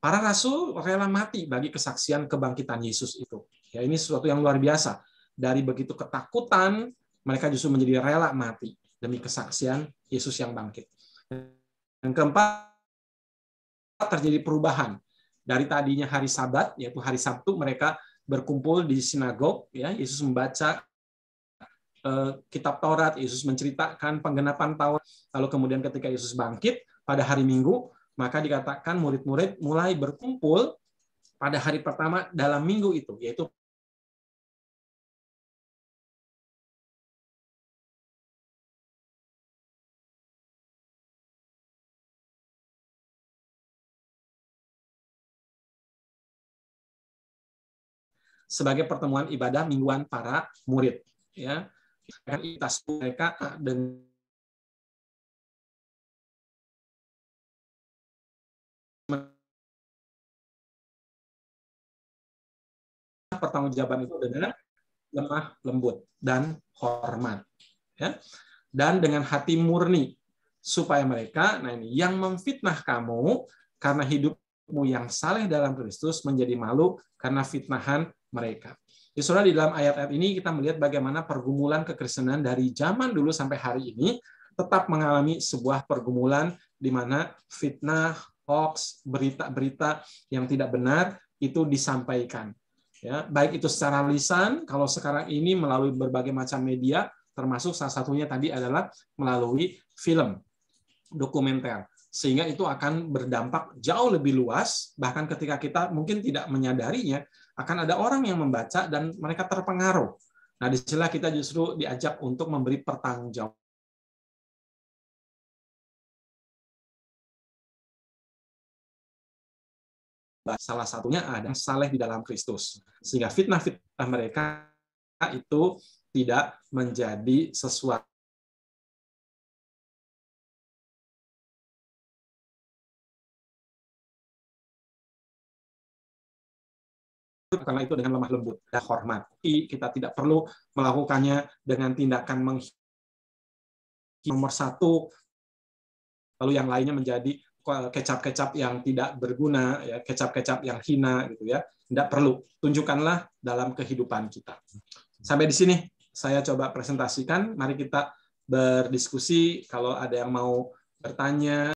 Para rasul rela mati bagi kesaksian kebangkitan Yesus itu. Ya, ini sesuatu yang luar biasa. Dari begitu ketakutan, mereka justru menjadi rela mati demi kesaksian Yesus yang bangkit. Yang keempat, terjadi perubahan. Dari tadinya hari Sabat, yaitu hari Sabtu, mereka berkumpul di sinagog. Ya, Yesus membaca kitab Taurat, Yesus menceritakan penggenapan Taurat. Lalu kemudian ketika Yesus bangkit pada hari Minggu, maka dikatakan murid-murid mulai berkumpul pada hari pertama dalam minggu itu, yaitu sebagai pertemuan ibadah mingguan para murid. Ya. Imunitas mereka dengan pertanggungjawaban itu dengan lemah lembut dan hormat, ya, dan dengan hati murni, supaya mereka, nah ini, yang memfitnah kamu karena hidupmu yang saleh dalam Kristus menjadi malu karena fitnahan mereka. Ya, saudara, di dalam ayat-ayat ini kita melihat bagaimana pergumulan kekristenan dari zaman dulu sampai hari ini tetap mengalami sebuah pergumulan di mana fitnah, hoax, berita-berita yang tidak benar itu disampaikan. Ya, baik itu secara lisan, kalau sekarang ini melalui berbagai macam media, termasuk salah satunya tadi adalah melalui film, dokumenter, sehingga itu akan berdampak jauh lebih luas, bahkan ketika kita mungkin tidak menyadarinya, akan ada orang yang membaca dan mereka terpengaruh. Nah, disinilah kita justru diajak untuk memberi pertanggungjawaban. Salah satunya ada saleh di dalam Kristus, sehingga fitnah-fitnah mereka itu tidak menjadi sesuatu karena itu dengan lemah lembut dan hormat. Kita tidak perlu melakukannya dengan tindakan nomor satu, lalu yang lainnya menjadi kecap-kecap yang tidak berguna, ya, kecap-kecap yang hina, gitu ya. Tidak perlu. Tunjukkanlah dalam kehidupan kita. Sampai di sini saya coba presentasikan. Mari kita berdiskusi. Kalau ada yang mau bertanya,